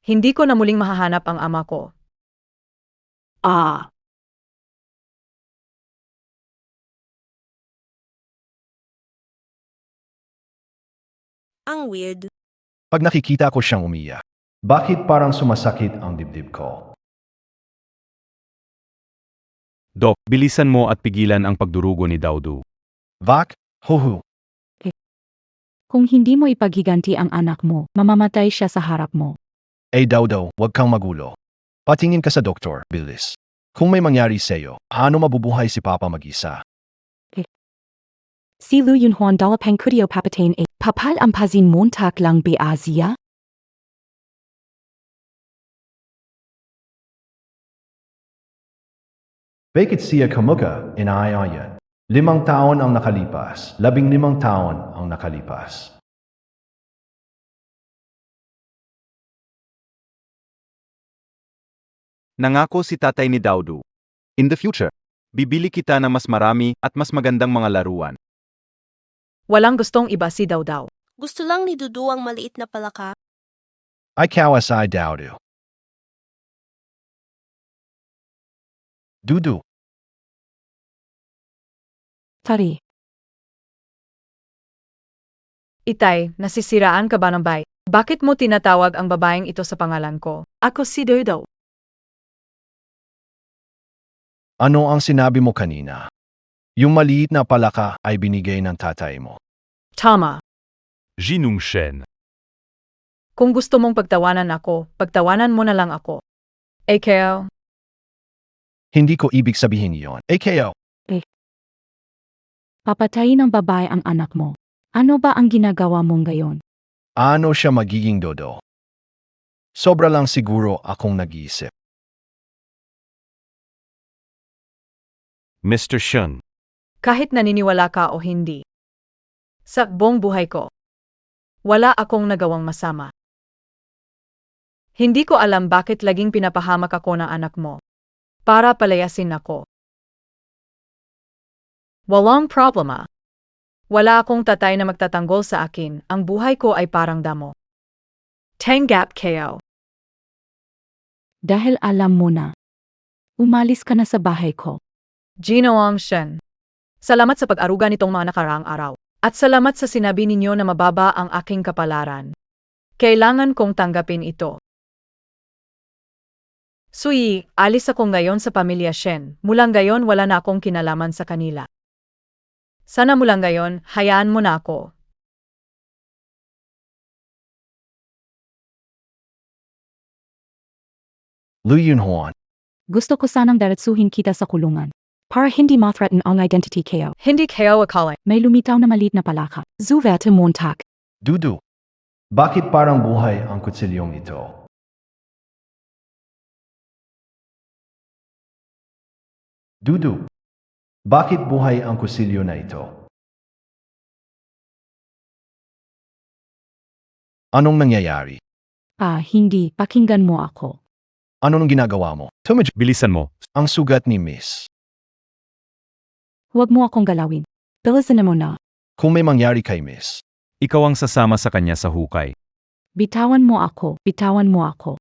Hindi ko na muling mahahanap ang ama ko. Ang weird. Pag nakikita ko siyang umiyak, bakit parang sumasakit ang dibdib ko? Dok, bilisan mo at pigilan ang pagdurugo ni Daudu. Vak, huhu. Kung hindi mo ipaghiganti ang anak mo, mamamatay siya sa harap mo. Daudo, huwag kang magulo. Patingin ka sa doktor, bilis. Kung may mangyari sa'yo, paano mabubuhay si Papa mag-isa? Si Lu Yunhuan dalapang kudio papatain a papal ampazin montak lang be Asia? Bakit siya kamuka, inaayayan? 5 taon ang nakalipas, 15 taon ang nakalipas. Nangako si tatay ni Daudu. In the future, bibili kita ng mas marami at mas magandang mga laruan. Walang gustong iba si Dawdaw. Gusto lang ni Dudu ang maliit na palaka. Ay kawas ay Daudu. Dudu, Tari, Itay, nasisiraan ka ba ng bay? Bakit mo tinatawag ang babaeng ito sa pangalan ko? Ako si Dawdaw. ano ang sinabi mo kanina? Yung maliit na palaka ay binigay ng tatay mo. Tama. Jinung Shen. Kung gusto mong pagtawanan ako, pagtawanan mo na lang ako. Kaya, Hindi ko ibig sabihin iyon. AKO, papatayin ng babae ang anak mo. Ano ba ang ginagawa mong gayon? ano siya magiging dodo? Sobra lang siguro akong nag-iisip. Mr. Shen. kahit naniniwala ka o hindi. Sa buong buhay ko, wala akong nagawang masama. Hindi ko alam bakit laging pinapahamak ako ng anak mo. Para palayasin ako. Walang problema. Wala akong tatay na magtatanggol sa akin, ang buhay ko ay parang damo. Tanggap kayo. Dahil alam mo na. Umalis ka na sa bahay ko. Ginoong Shen. Salamat sa pag-aruga nitong mga nakaraang araw. At salamat sa sinabi ninyo na mababa ang aking kapalaran. Kailangan kong tanggapin ito. Sui, alis ako ngayon sa pamilya Shen. Mulang gayon wala na akong kinalaman sa kanila. Sana mulang gayon, hayaan mo na ako. Lu Yunhuan, Gusto ko sanang daratsuhin kita sa kulungan. Para hindi ma-threaten ang identity ko. Hindi kayo akala. May lumitaw na maliit na palaka. Zuvete montak. Dudu. Bakit parang buhay ang kutsilyong ito? Dudu. Bakit buhay ang kusilyo na ito? Anong nangyayari? Hindi. Pakinggan mo ako. Anong ginagawa mo? Tumaj Bilisan mo. ang sugat ni Miss. Huwag mo akong galawin. Bilisan mo na. Kung may mangyari kay Miss, Ikaw ang sasama sa kanya sa hukay. Bitawan mo ako. Bitawan mo ako.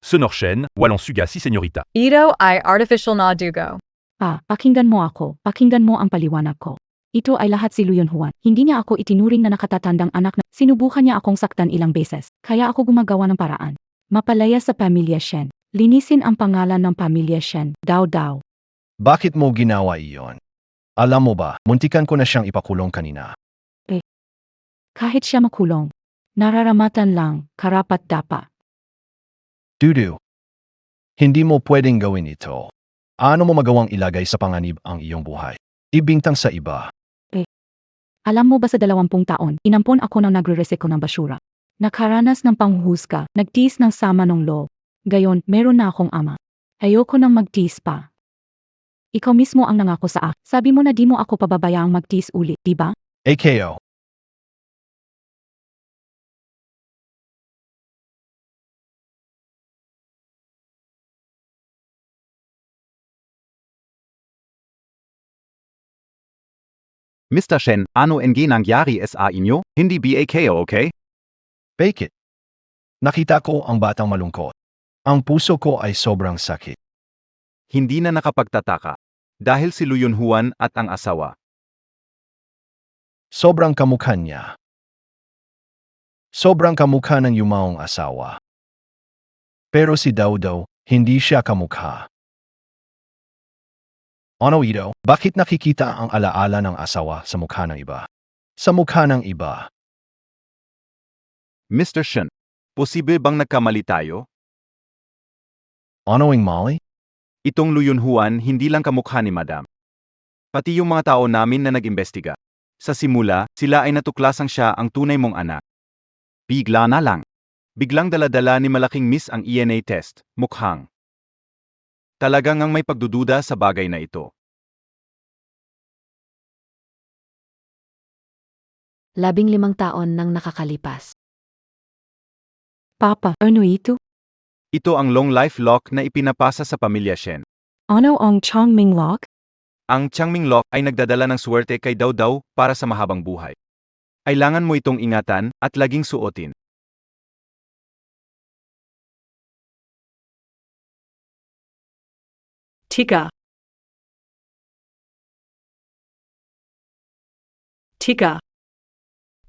Sonor Shen, walang suga si senyorita. Ito ay artificial na dugo. Pakinggan mo ako. Pakinggan mo ang paliwanag ko. Ito ay lahat si Lu Yunhuan. Hindi niya ako itinuring na nakatatandang anak na sinubukan niya akong saktan ilang beses. Kaya ako gumagawa ng paraan. Mapalaya sa pamilya Shen. Linisin ang pangalan ng pamilya Shen. Daw. bakit mo ginawa iyon? Alam mo ba, muntikan ko na siyang ipakulong kanina. Kahit siya makulong. Nararamatan lang, karapat dapat. Dudu. Hindi mo pwedeng gawin ito. Ano mo magawang ilagay sa panganib ang iyong buhay? Ibintang sa iba. Alam mo ba sa 20 taon, inampon ako ng nagre-reseko ng basura. Nakaranas ng panghuhusga, nagtiis ng sama ng loob. Gayon, meron na akong ama. Ayoko nang magtiis pa. Ikaw mismo ang nangako sa akin. Sabi mo na di mo ako pababayaang magtiis ulit, di ba? AKO. Mr. Shen, ano NG nangyari sa inyo? Hindi BAKO, okay? Bakit? Nakita ko ang batang malungkot. Ang puso ko ay sobrang sakit. Hindi na nakapagtataka. Dahil si Lu Yunhuan at ang asawa. Sobrang kamukha niya. Sobrang kamukha ng yumaong asawa. Pero si Daudo, hindi siya kamukha. Ano ito? Bakit nakikita ang alaala ng asawa sa mukha ng iba? Sa mukha ng iba. Mr. Shen, posible bang nagkamali tayo? Ano'ing mali? Itong Luyunhuan hindi lang kamukha ni Madam. Pati yung mga tao namin na nag-imbestiga. Sa simula, sila ay natuklasang siya ang tunay mong anak. Bigla na lang. Biglang daladala ni malaking miss ang ENA test, mukhang. Talagang ang may pagdududa sa bagay na ito. 15 taon nang nakakalipas. Papa, ano ito? Ito ang long life lock na ipinapasa sa pamilya Shen. Ano ang Chongming Lock? Ang Changming Lock ay nagdadala ng swerte kay Daw Daw para sa mahabang buhay. Kailangan mo itong ingatan at laging suotin. Tika. Tika.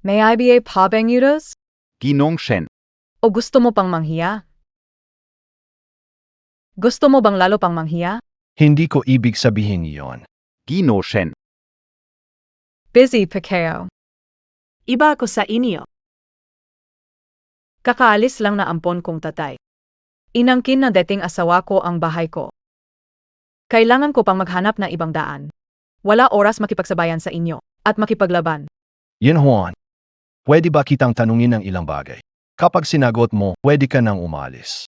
May I be a pabeng yudos? Ginong Shen, O gusto mo pang manghiya? Gusto mo bang lalo pang manghiya? Hindi ko ibig sabihin iyon. Gino Shen. Busy Pekeo. Iba ako sa inyo. Kakaalis lang na ampon kong tatay. Inangkin na dating asawa ko ang bahay ko. Kailangan ko pang maghanap na ibang daan. Wala oras makipagsabayan sa inyo at makipaglaban. Yin Juan, pwede ba kitang tanungin ng ilang bagay? Kapag sinagot mo, pwede ka nang umalis.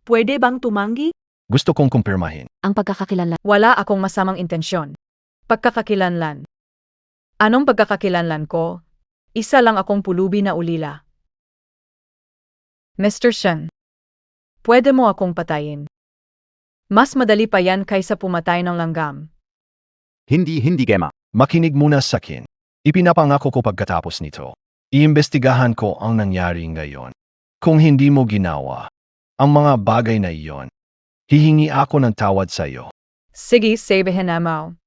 Pwede bang tumanggi? Gusto kong kumpirmahin. Ang pagkakakilanlan. Wala akong masamang intensyon. Pagkakakilanlan. Anong pagkakakilanlan ko? Isa lang akong pulubi na ulila. Mr. Shen, pwede mo akong patayin. Mas madali pa yan kaysa pumatay ng langgam. Hindi Gemma. Makinig muna sa akin. Ipinapangako ko pagkatapos nito. Iimbestigahan ko ang nangyari ngayon. Kung hindi mo ginawa ang mga bagay na iyon, hihingi ako ng tawad sa iyo. Sige, sabihin na mo.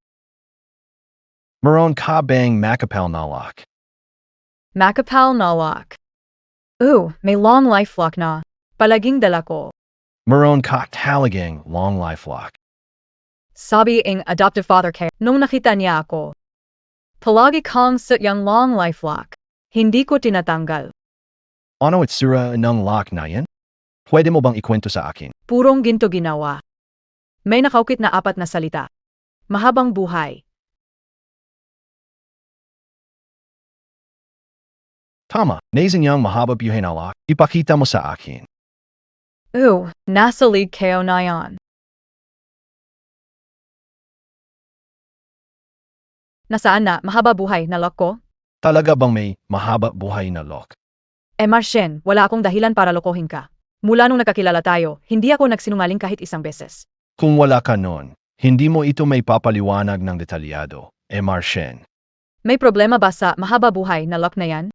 Meron ka bang makapal na lock? Makapal na lock. May long life lock na. Palaging dala ko. Meron ka talagang long life lock. Sabi ang adoptive father kay nung nakita niya ako. Palagi kang sa yung long life lock. Hindi ko tinatanggal. Ano itsura ng lock na yan? Pwede mo bang ikwento sa akin? Purong ginto ginawa. May nakaukit na 4 na salita. Mahabang buhay. Tama, naisin niyang mahaba buhay na lock. Ipakita mo sa akin. Nasa league kayo na yan. Nasaan na mahaba buhay na lock ko? Talaga bang may mahaba buhay na lock? Marshen, wala akong dahilan para lokohin ka. Mula nung nakakilala tayo, hindi ako nagsinungaling kahit isang beses. Kung wala ka nun, hindi mo ito may papaliwanag ng detalyado. Marshen. May problema ba sa mahaba buhay na lock na yan?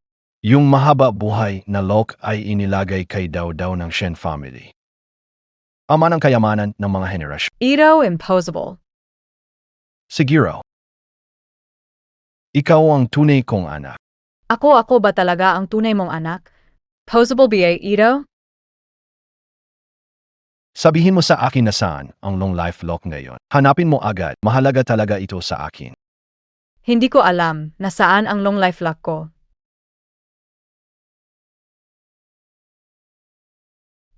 Yung mahaba buhay na lock ay inilagay kay Daw Daw ng Shen family. Ama ng kayamanan ng mga henerasyon. Ito impossible. Siguro. Ikaw ang tunay kong anak. Ako ba talaga ang tunay mong anak? Possible ba ito? Sabihin mo sa akin na saan ang long life lock ngayon. Hanapin mo agad. Mahalaga talaga ito sa akin. Hindi ko alam na saan ang long life lock ko.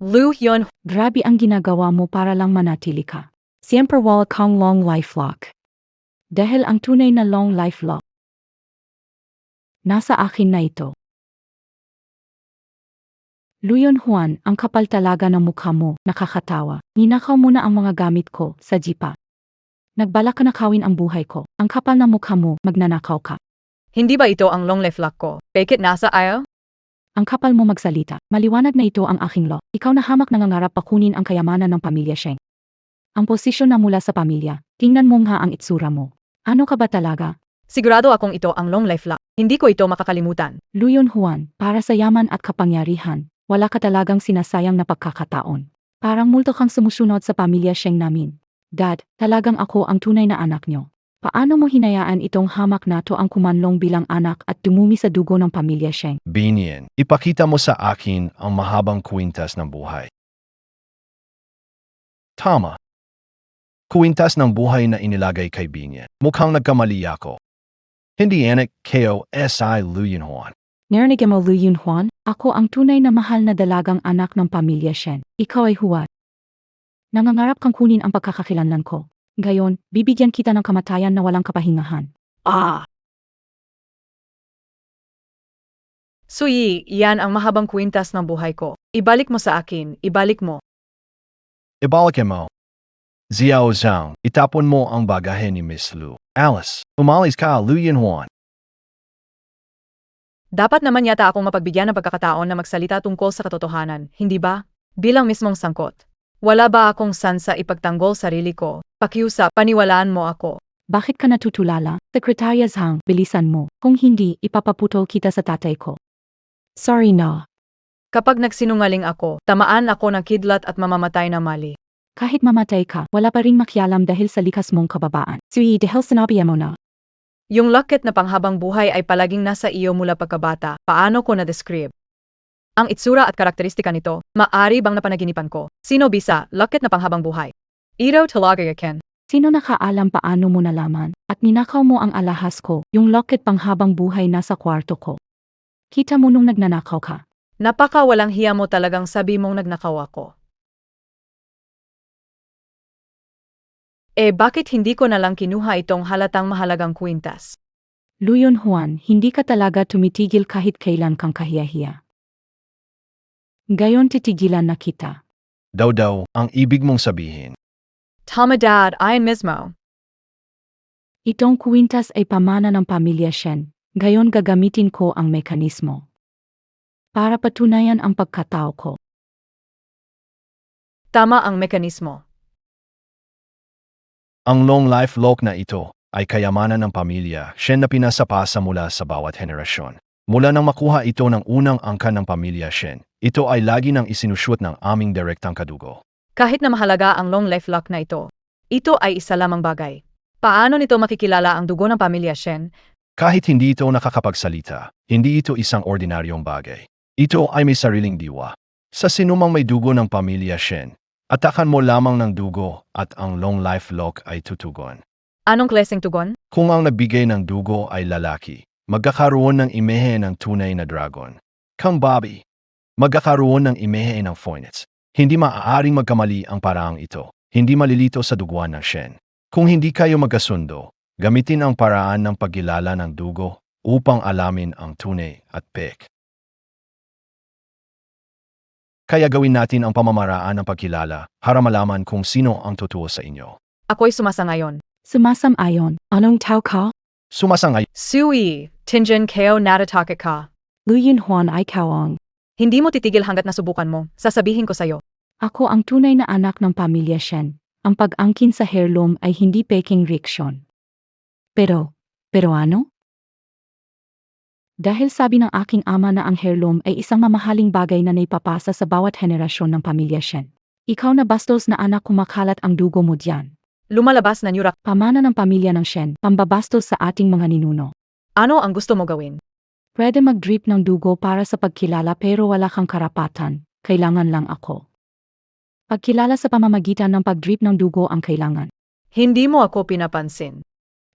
Lu Hyun, Grabe ang ginagawa mo para lang manatili ka. Siyempre wala kang long life lock. Dahil ang tunay na long life lock. Nasa akin na ito. Luyon Juan, ang kapal talaga ng mukha mo, nakakatawa. Ninakaw mo na ang mga gamit ko sa jeepa. Nagbalak ka nakawin ang buhay ko. Ang kapal ng mukha mo, magnanakaw ka. hindi ba ito ang long life lock ko? Bakit nasa ayaw? Ang kapal mo magsalita. Maliwanag na ito ang aking law. Ikaw na hamak nangangarap pakunin ang kayamanan ng pamilya Sheng. Ang posisyon na mula sa pamilya. Tingnan mo nga ang itsura mo. Ano ka ba talaga? Sigurado akong ito ang long life lock. Hindi ko ito makakalimutan. Luyon Juan, para sa yaman at kapangyarihan, wala ka talagang sinasayang na pagkakataon. Parang multo kang sumusunod sa pamilya Sheng namin. Dad, talagang ako ang tunay na anak nyo. Paano mo hinayaan itong hamak na to ang kumanlong bilang anak at dumumi sa dugo ng pamilya Sheng? Binien, ipakita mo sa akin ang mahabang kwintas ng buhay. Tama. Kuwintas ng buhay na inilagay kay Binyan. Mukhang nagkamali ako. Hindi anak ko si Luyinhuan. Narinig mo Lu Yunhuan? Ako ang tunay na mahal na dalagang anak ng pamilya Shen. Ikaw ay huwad. Nangangarap kang kunin ang pagkakakilanlan ko. Gayon, bibigyan kita ng kamatayan na walang kapahingahan. Suyi, yan ang mahabang kwintas ng buhay ko. Ibalik mo sa akin, ibalik mo. Ibalik mo. Xiao Zhang, itapon mo ang bagahe ni Miss Lu. Alice, umalis ka Luyinhuan. Dapat naman yata akong mapagbigyan ng pagkakataon na magsalita tungkol sa katotohanan, hindi ba? Bilang mismong sangkot. Wala ba akong sansa ipagtanggol sarili ko? Pakiusap, paniwalaan mo ako. Bakit ka natutulala? Sekretarya Zhang, bilisan mo. Kung hindi, ipapaputol kita sa tatay ko. Sorry na. Kapag nagsinungaling ako, tamaan ako ng kidlat at mamamatay na mali. Kahit mamatay ka, wala pa ring makialam dahil sa likas mong kababaan. Suyi, dahil sinabi mo na. Yung locket na panghabang buhay ay palaging nasa iyo mula pagkabata. Paano ko na-describe? Ang itsura at karakteristika nito, maari bang napanaginipan ko? Sino bisa, locket na panghabang buhay? Ito talaga yakin. Sino nakaalam paano mo nalaman? At ninakaw mo ang alahas ko, yung locket panghabang buhay nasa kwarto ko. Kita mo nung nagnanakaw ka. Napaka walang hiya mo talagang sabi mong nagnakaw ako. Bakit hindi ko nalang kinuha itong halatang mahalagang kwintas? Lu Yunhuan, hindi ka talaga tumitigil kahit kailan kang kahiyahiya. Gayon titigilan na kita. Daw, ang ibig mong sabihin. Tama dad, ayon mismo. Itong kwintas ay pamana ng pamilya Shen. Gayon gagamitin ko ang mekanismo. Para patunayan ang pagkatao ko. Tama ang mekanismo. Ang long life lock na ito ay kayamanan ng pamilya Shen na pinasapasa mula sa bawat henerasyon. Mula nang makuha ito ng unang angkan ng pamilya Shen, ito ay lagi nang isinusyot ng aming direktang kadugo. Kahit na mahalaga ang long life lock na ito ay isa lamang bagay. Paano nito makikilala ang dugo ng pamilya Shen? Kahit hindi ito nakakapagsalita, hindi ito isang ordinaryong bagay. Ito ay may sariling diwa. Sa sinumang may dugo ng pamilya Shen, atakan mo lamang ng dugo at ang long life lock ay tutugon. Anong klaseng tugon? Kung ang nagbigay ng dugo ay lalaki, magkakaroon ng imehe ng tunay na dragon. Kang Bobby, magkakaroon ng imehe ng Phoenix. Hindi maaaring magkamali ang paraang ito. Hindi malilito sa duguan ng Shen. Kung hindi kayo magkasundo, gamitin ang paraan ng pagkilala ng dugo upang alamin ang tunay at pek. Kaya gawin natin ang pamamaraan ng pagkilala para malaman kung sino ang totoo sa inyo. Ako'y sumasangayon. Sumasam-ayon, anong tao ka? Sumasangay, Sui, Tinjin Keo Natataka ka. Lu Yunhuan ay kawang. Hindi mo titigil hanggat nasubukan mo. Sasabihin ko sa'yo. Ako ang tunay na anak ng pamilya Shen. Ang pag-angkin sa heirloom ay hindi peking riksyon. Pero ano? Dahil sabi ng aking ama na ang heirloom ay isang mamahaling bagay na naipapasa sa bawat henerasyon ng pamilya Shen. Ikaw na bastos na anak kumakalat ang dugo mo diyan. Lumalabas na nyurak. Pamana ng pamilya ng Shen, pambabastos sa ating mga ninuno. Ano ang gusto mo gawin? Pwede mag-drip ng dugo para sa pagkilala pero wala kang karapatan. Kailangan lang ako. Pagkilala sa pamamagitan ng pag-drip ng dugo ang kailangan. Hindi mo ako pinapansin.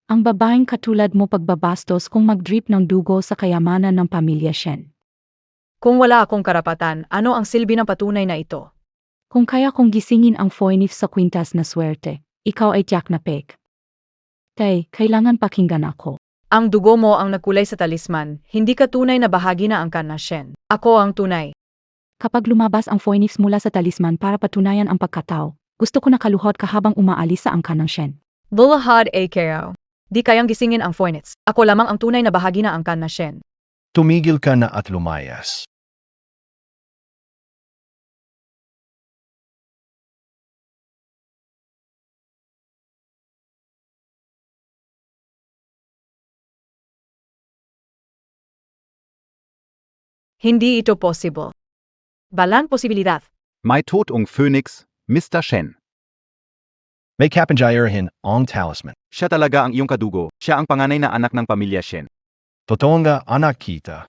Ang babaeng katulad mo pagbabastos kung mag-drip ng dugo sa kayamanan ng pamilya Shen. Kung wala akong karapatan, ano ang silbi ng patunay na ito? Kung kaya kong gisingin ang Phoenix sa kwintas na swerte, ikaw ay tiyak na pek. Tay, kailangan pakinggan ako. Ang dugo mo ang nagkulay sa talisman, hindi ka tunay na bahagi na angkan na Shen. Ako ang tunay. Kapag lumabas ang Phoenix mula sa talisman para patunayan ang pagkatao, gusto ko nakaluhod ka habang umaalis sa angkan ng Shen. Bulahad AKO. Di kayang gisingin ang Phoenix. Ako lamang ang tunay na bahagi na angkan na Shen. tumigil ka na at lumayas. Hindi ito possible. Balang posibilidad. May Todung Phoenix, Mr. Shen. May kapangyarihan ang talisman. Siya talaga ang iyong kadugo. Siya ang panganay na anak ng pamilya Shen. Totoo nga anak kita.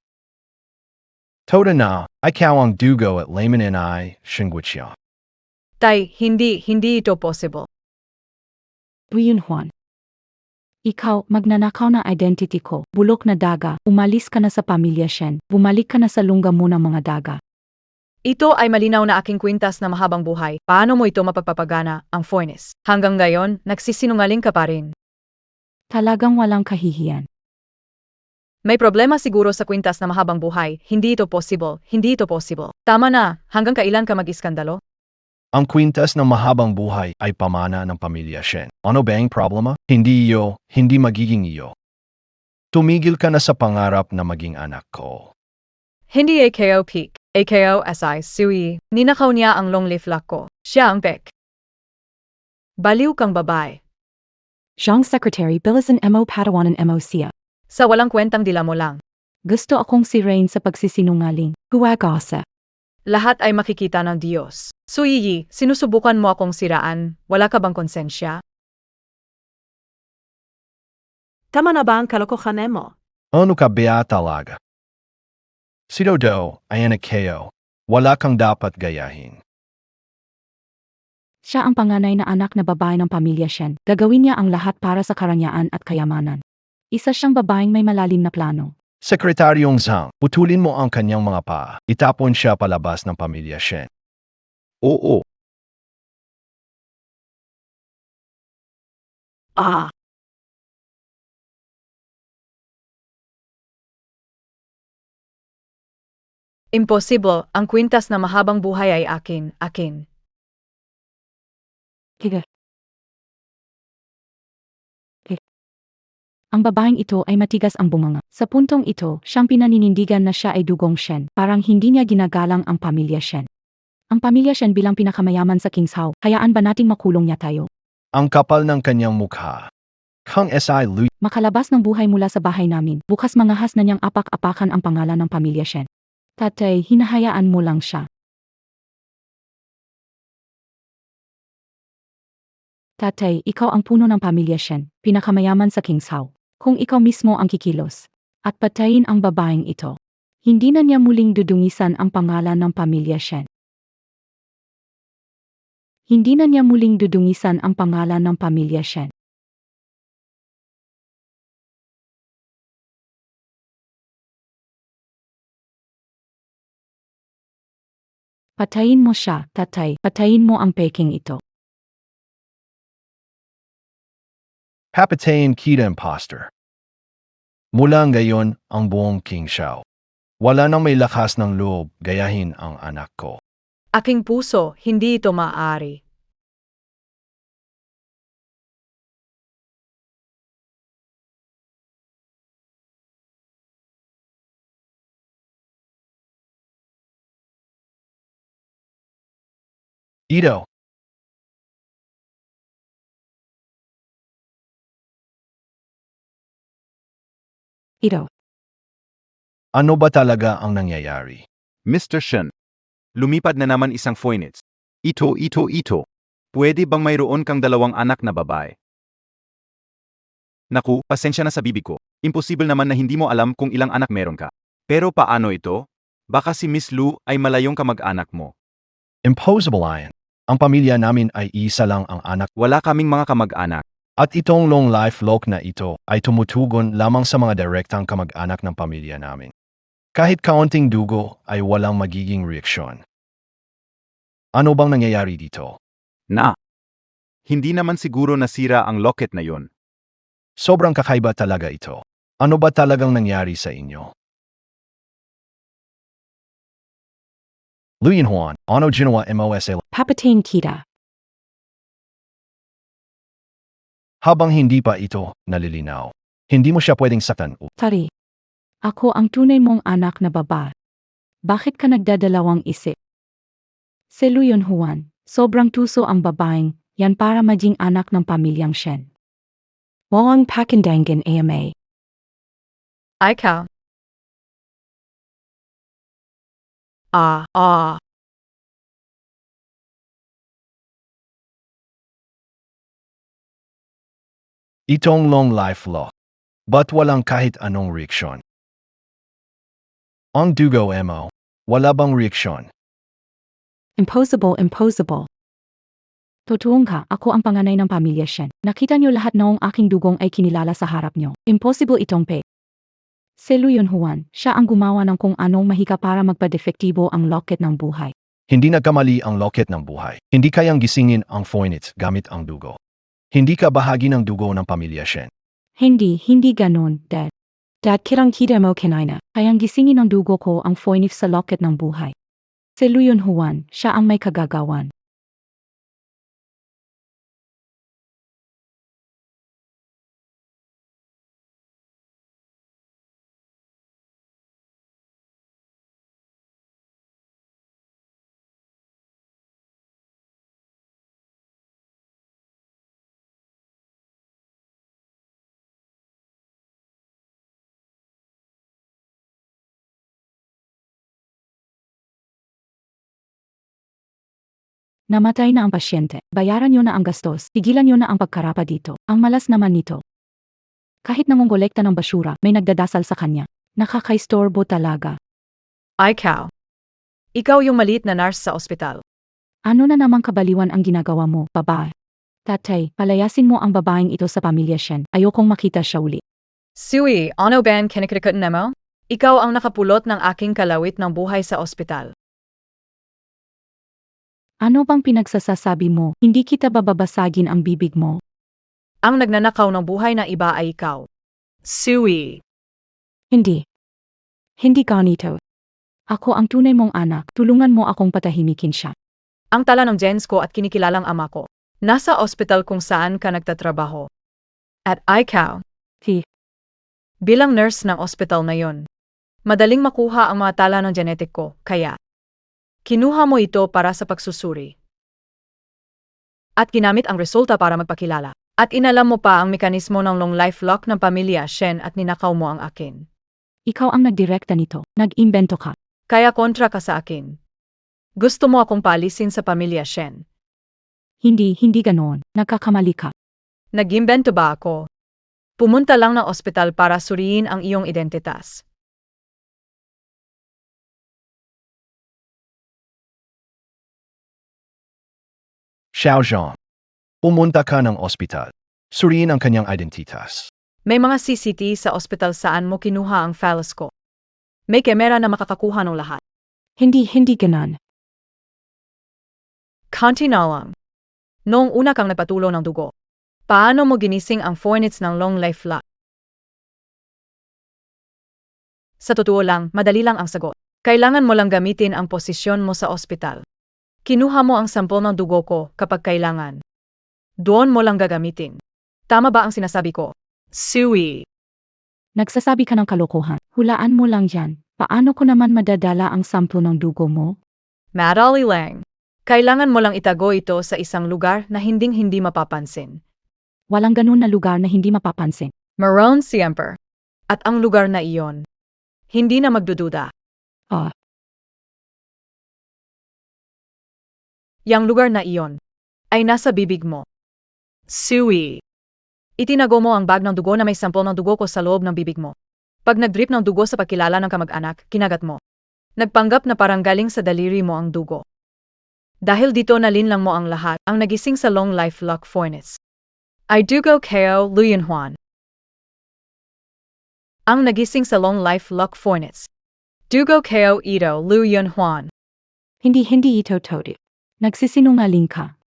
Toda na, ikaw ang dugo at layman and I, Shingwitya. Tay, hindi ito possible. Yun Juan. Ikaw, magnanakaw na identity ko, bulok na daga, umalis ka na sa pamilya Shen, bumalik ka na sa lungga mo ng mga daga. Ito ay malinaw na aking kwintas na mahabang buhay. Paano mo ito mapagpapagana, ang Foynes? Hanggang ngayon, nagsisinungaling ka pa rin. Talagang walang kahihiyan. May problema siguro sa kwintas na mahabang buhay. Hindi ito possible. Hindi ito possible. Tama na. Hanggang kailan ka mag-iskandalo? Ang kwintas ng mahabang buhay ay pamana ng pamilya Shen. Ano ba ang problema? Hindi iyo, hindi magiging iyo. Tumigil ka na sa pangarap na maging anak ko. Hindi AKO peak. AKO SI Sui. Ninakaw niya ang long leaf lock ko. Siya ang pek. Baliw kang babae. Zhang Secretary Bilisan Mo Patawanan Mo Siya. Sa walang kwentang dila mo lang. Gusto akong sirain sa pagsisinungaling. Huwagasa. Lahat ay makikita ng Diyos. Suyiyi, sinusubukan mo akong siraan. Wala ka bang konsensya? Tama na ba ang kalokohan mo? Ano ka ba talaga? Si Dodo ay anak ko. Wala kang dapat gayahin. Siya ang panganay na anak na babae ng pamilya Shen. Gagawin niya ang lahat para sa karangyaan at kayamanan. Isa siyang babaeng may malalim na plano. Sekretaryong Zhang, putulin mo ang kanyang mga paa. Itapon siya palabas ng pamilya Shen. Oo. Ah, Imposible, ang kwintas na mahabang buhay ay akin, akin. Kiga. Ang babaeng ito ay matigas ang bunganga. Sa puntong ito, siyang pinaninindigan na siya ay dugong Shen. Parang hindi niya ginagalang ang pamilya Shen. Ang pamilya Shen bilang pinakamayaman sa Kingshaw, hayaan ba nating makulong niya tayo? Ang kapal ng kanyang mukha. Kang SI Lu, Makalabas ng buhay mula sa bahay namin, bukas mangahas na niyang apak-apakan ang pangalan ng pamilya Shen. Tatay, hinahayaan mo lang siya. Tatay, ikaw ang puno ng pamilya Shen, pinakamayaman sa Kingshaw. Kung ikaw mismo ang kikilos, at patayin ang babaeng ito, hindi na niya muling dudungisan ang pangalan ng pamilya Shen. Hindi na niya muling dudungisan ang pangalan ng pamilya Shen. Patayin mo siya, tatay, patayin mo ang peking ito. papatayin kita imposter. Mula ngayon ang buong King Shao. Wala nang may lakas ng loob gayahin ang anak ko. Aking puso, hindi ito maaari. Ito, Ito. ano ba talaga ang nangyayari? Mr. Shen, lumipad na naman isang Foynes. Ito. Pwede bang mayroon kang dalawang anak na babae? Naku, pasensya na sa bibig ko. Imposible naman na hindi mo alam kung ilang anak meron ka. Pero paano ito? Baka si Miss Lu ay malayong kamag-anak mo. Impossible iyan. Ang pamilya namin ay isa lang ang anak. Wala kaming mga kamag-anak. At itong long life lock na ito ay tumutugon lamang sa mga direktang kamag-anak ng pamilya namin. Kahit kaunting dugo ay walang magiging reaksyon. Ano bang nangyayari dito? Na, hindi naman siguro nasira ang locket na yon. Sobrang kakaiba talaga ito. Ano ba talagang nangyari sa inyo? Luyan Juan, ano ginawa MOSA Papatayin kita. habang hindi pa ito nalilinaw. Hindi mo siya pwedeng saktan. Tari. Ako ang tunay mong anak na babae. Bakit ka nagdadalawang isip? Si Luyon Juan, sobrang tuso ang babaeng, yan para maging anak ng pamilyang Shen. Walang pakindangan AMA. Ikaw. Ah. Itong long life lock. Ba't walang kahit anong reaksyon? Ang dugo mo, wala bang reaksyon? Impossible. Totoo nga, ako ang panganay ng pamilya Shen. Nakita niyo lahat noong aking dugong ay kinilala sa harap niyo. Impossible itong Si Lu Yunhuan, siya ang gumawa ng kung anong mahika para magpa-defektibo ang locket ng buhay. Hindi nagkamali ang locket ng buhay. Hindi kayang gisingin ang Phoenix gamit ang dugo. Hindi ka bahagi ng dugo ng pamilya Shen. Hindi ganon, Dad. Dad, kitang-kita mo kanina. Kayang gisingin ng dugo ko ang Phoenix sa locket ng buhay. Si Lu Yunhuan, siya ang may kagagawan. Namatay na ang pasyente. Bayaran niyo na ang gastos. Tigilan niyo na ang pagkarapa dito. Ang malas naman nito. Kahit nangongolekta ng basura, may nagdadasal sa kanya. Nakakaistorbo talaga. Ikaw. Ikaw yung maliit na nurse sa ospital. Ano na namang kabaliwan ang ginagawa mo, babae? Tatay, palayasin mo ang babaeng ito sa pamilya Shen. Ayokong makita siya uli. Sui, ano ben kinikirikutan mo? Ikaw ang nakapulot ng aking kalawit ng buhay sa ospital. Ano bang pinagsasasabi mo? Hindi kita bababasagin ang bibig mo. Ang nagnanakaw ng buhay ng iba ay ikaw. Sui. Hindi. Hindi ganito. Ako ang tunay mong anak. Tulungan mo akong patahimikin siya. Ang tala ng gens ko at kinikilalang ama ko. Nasa ospital kung saan ka nagtatrabaho. At ikaw. Thi. Bilang nurse ng ospital na yon. Madaling makuha ang mga tala ng genetic ko, kaya kinuha mo ito para sa pagsusuri. At ginamit ang resulta para magpakilala. At inalam mo pa ang mekanismo ng long life lock ng pamilya Shen at ninakaw mo ang akin. Ikaw ang nagdirekta nito. Nag-imbento ka. Kaya kontra ka sa akin. Gusto mo akong paalisin sa pamilya Shen. Hindi ganoon. Nagkakamali ka. Nag-imbento ba ako? Pumunta lang ng ospital para suriin ang iyong identitas. Xiaozhong. Pumunta ka ng ospital. Suriin ang kanyang identitas. May mga CCT sa ospital saan mo kinuha ang files ko. May kamera na makakakuha ng lahat. Hindi ganon. Kanti na lang. Noong una kang nagpatulo ng dugo. Paano mo ginising ang Phoenix ng long life lock? Sa totoo lang, madali lang ang sagot. Kailangan mo lang gamitin ang posisyon mo sa ospital. Kinuha mo ang sampol ng dugo ko kapag kailangan. Doon mo lang gagamitin. Tama ba ang sinasabi ko? Sui. Nagsasabi ka ng kalokohan. Hulaan mo lang yan. Paano ko naman madadala ang sample ng dugo mo? Madali lang. Kailangan mo lang itago ito sa isang lugar na hindi mapapansin. Walang ganun na lugar na hindi mapapansin. Maroon siempre. At ang lugar na iyon. Hindi na magdududa. Ah. Yang lugar na iyon ay nasa bibig mo. Sui. Itinago mo ang bag ng dugo na may sampol ng dugo ko sa loob ng bibig mo. Pag nag-drip ng dugo sa pagkilala ng kamag-anak, kinagat mo. Nagpanggap na parang galing sa daliri mo ang dugo. Dahil dito nalinlang mo ang lahat, ang nagising sa long life lock Phoenix. Ay dugo ko Lu Yunhuan. Ang nagising sa long life lock Phoenix. Dugo ko ito Lu Yunhuan. Hindi ito totoo. Nagsisinungaling ka.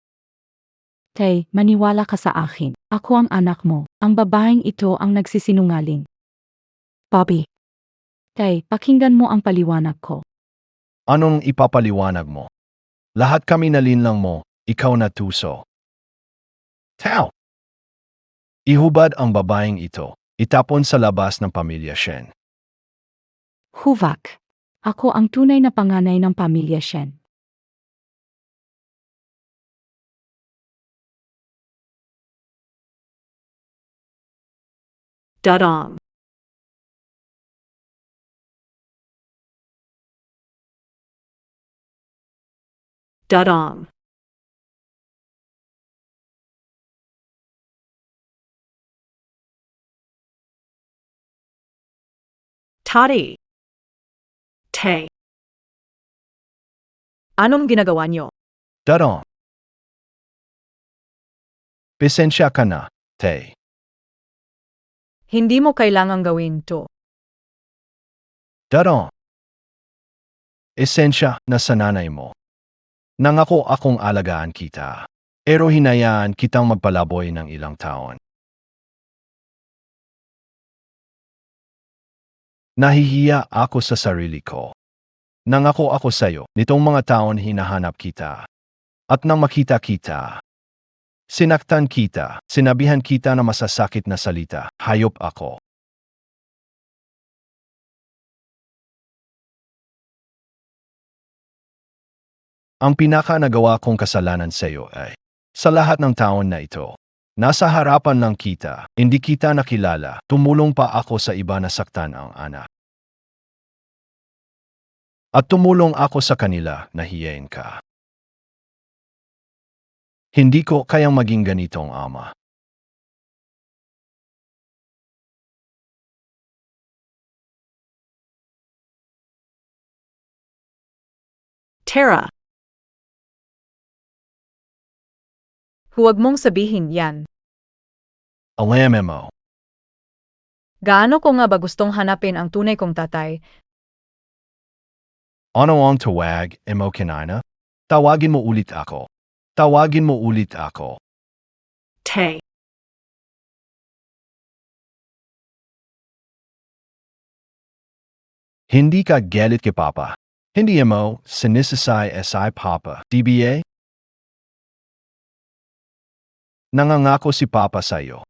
Tay, maniwala ka sa akin. Ako ang anak mo. Ang babaeng ito ang nagsisinungaling. Bobby. Tay, pakinggan mo ang paliwanag ko. Anong ipapaliwanag mo? Lahat kami nalinlang mo, ikaw na tuso. Tao! Ihubad ang babaeng ito. Itapon sa labas ng pamilya Shen. Huvak. Ako ang tunay na panganay ng pamilya Shen. Dadong. Dadong. Tati. Tay. Anong ginagawa niyo? Dadong! Pasensya ka na, Tay. Hindi mo kailangang gawin to. Darong. Esensya na sa nanay mo. Nangako akong alagaan kita. Pero hinayaan kitang magpalaboy ng ilang taon. Nahihiya ako sa sarili ko. Nangako ako sa'yo, nitong mga taon hinahanap kita. At nang makita kita, sinaktan kita, sinabihan kita na masasakit na salita, hayop ako. Ang pinaka nagawa kong kasalanan sa'yo ay, sa lahat ng taon na ito, nasa harapan lang kita, hindi kita nakilala, tumulong pa ako sa iba na saktan ang anak. At tumulong ako sa kanila na hiyain ka. Hindi ko kayang maging ganitong ama. Tara. Huwag mong sabihin yan. Alam mo, Gaano ko nga ba gustong hanapin ang tunay kong tatay? ano ang tawag mo kinana? Tawagin mo ulit ako. Tawagin mo ulit ako. Tay. Hindi ka galit kay Papa. Hindi mo sinisisay si Papa. DBA? Nangangako si Papa sa'yo.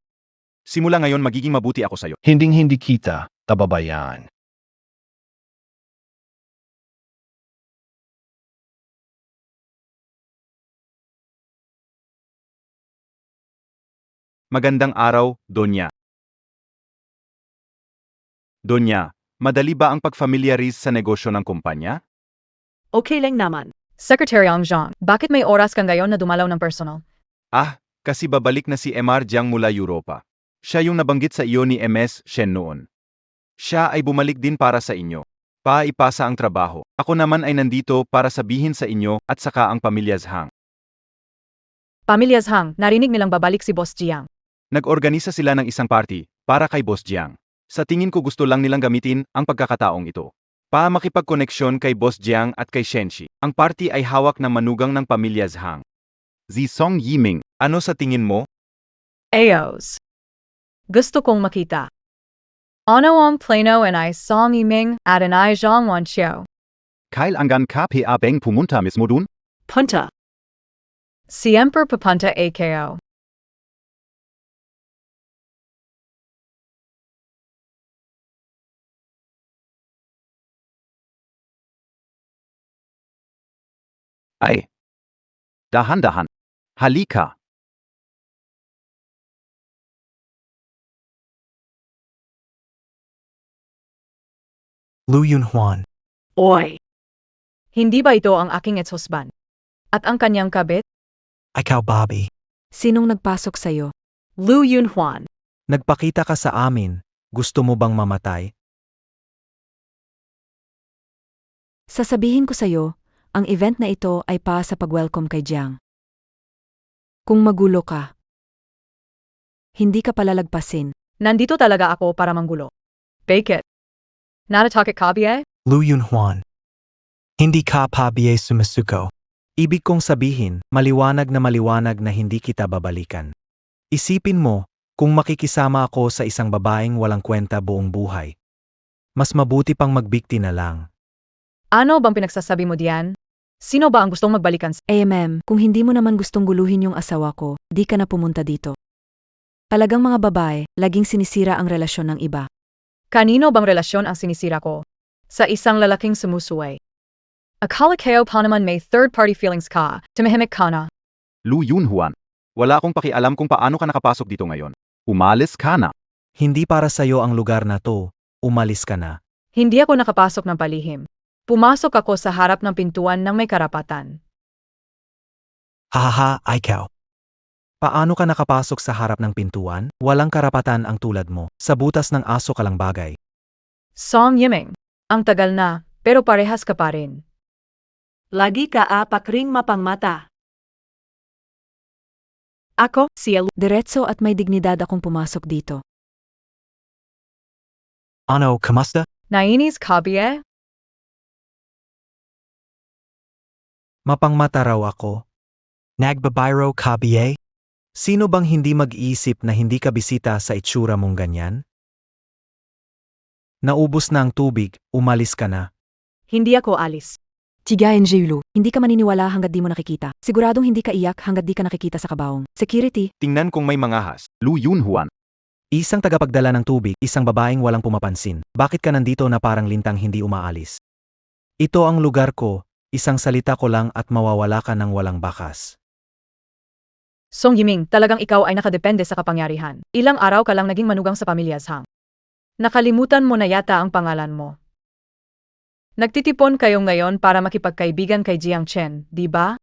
Simula ngayon magiging mabuti ako sa'yo. Hinding-hindi kita tababayaan. Magandang araw, Donya. Donya, madali ba ang pag-familiarize sa negosyo ng kumpanya? Okay lang naman. Secretary Ang Zhang, bakit may oras kang ngayon na dumalaw ng personal? Ah, kasi babalik na si MR Jiang mula Europa. Siya yung nabanggit sa iyo ni MS Shen noon. Siya ay bumalik din para sa inyo. Paipasa ang trabaho. Ako naman ay nandito para sabihin sa inyo at saka ang pamilya Zhang. Pamilya Zhang, narinig nilang babalik si Boss Jiang. Nag-organisa sila ng isang party para kay Boss Jiang. Sa tingin ko gusto lang nilang gamitin ang pagkakataong ito. Makipagkoneksyon kay Boss Jiang at kay Shenxi. Ang party ay hawak ng manugang ng pamilya Zhang. Song Yiming, ano sa tingin mo? Ayos. Gusto kong makita. Ano ang plano and I Song Yiming at an I Zhang Wan Xiao. Kyle Angan KPA Beng pumunta mismo dun? Punta. Siempre papunta AKO. Ay. Dahan-dahan. Halika. Lu Yunhuan. Oi. Hindi ba ito ang aking ex-husband? At ang kanyang kabit? Ikaw, Bobby. Sinong nagpasok sa'yo? Lu Yunhuan. Nagpakita ka sa amin. Gusto mo bang mamatay? Sasabihin ko sa'yo, ang event na ito ay para sa pag-welcome kay Jiang. Kung magulo ka, hindi ka palalagpasin. Nandito talaga ako para manggulo. Bake it. Natatakit ka ba? Lu Yunhuan. Hindi ka pabiye sumasuko. Ibig kong sabihin, maliwanag na hindi kita babalikan. Isipin mo, kung makikisama ako sa isang babaeng walang kwenta buong buhay. Mas mabuti pang magbikti na lang. Ano bang pinagsasabi mo diyan? Sino ba ang gustong magbalikan sa... Kung hindi mo naman gustong guluhin yung asawa ko, di ka na pumunta dito. Talagang mga babae, laging sinisira ang relasyon ng iba. Kanino bang relasyon ang sinisira ko? Sa isang lalaking sumusuway. Akala kayo pa naman may third-party feelings ka, tumahimik ka na. Lu Yunhuan. Wala akong pakialam kung paano ka nakapasok dito ngayon. Umalis ka na. Hindi para sa'yo ang lugar na to. Umalis ka na. Hindi ako nakapasok ng palihim. Pumasok ako sa harap ng pintuan ng may karapatan. Hahaha, ikaw. Paano ka nakapasok sa harap ng pintuan? Walang karapatan ang tulad mo. Sa butas ng aso ka lang bagay. Song Yiming. Ang tagal na, pero parehas ka pa rin. Lagi ka apak ring mapangmata. Ako, si Lu. Diretso at may dignidad akong pumasok dito. Ano, kamusta? Nainis ka ba? Mapangmata raw ako. Nagbabayro ka ba? Sino bang hindi mag-iisip na hindi ka bisita sa itsura mong ganyan? Naubos na ang tubig, umalis ka na. Hindi ako alis. Tigayan Jiulu, hindi ka maniniwala hanggat di mo nakikita. Siguradong hindi ka iyak hanggat di ka nakikita sa kabaong. Security, Tingnan kung may mangahas. Lu Yunhuan. Isang tagapagdala ng tubig, isang babaeng walang pumapansin. Bakit ka nandito na parang lintang hindi umaalis? Ito ang lugar ko, isang salita ko lang at mawawala ka ng walang bakas. Song Yiming, talagang ikaw ay nakadepende sa kapangyarihan. Ilang araw ka lang naging manugang sa pamilya Zhang. Nakalimutan mo na yata ang pangalan mo. Nagtitipon kayo ngayon para makipagkaibigan kay Jiang Chen, di ba?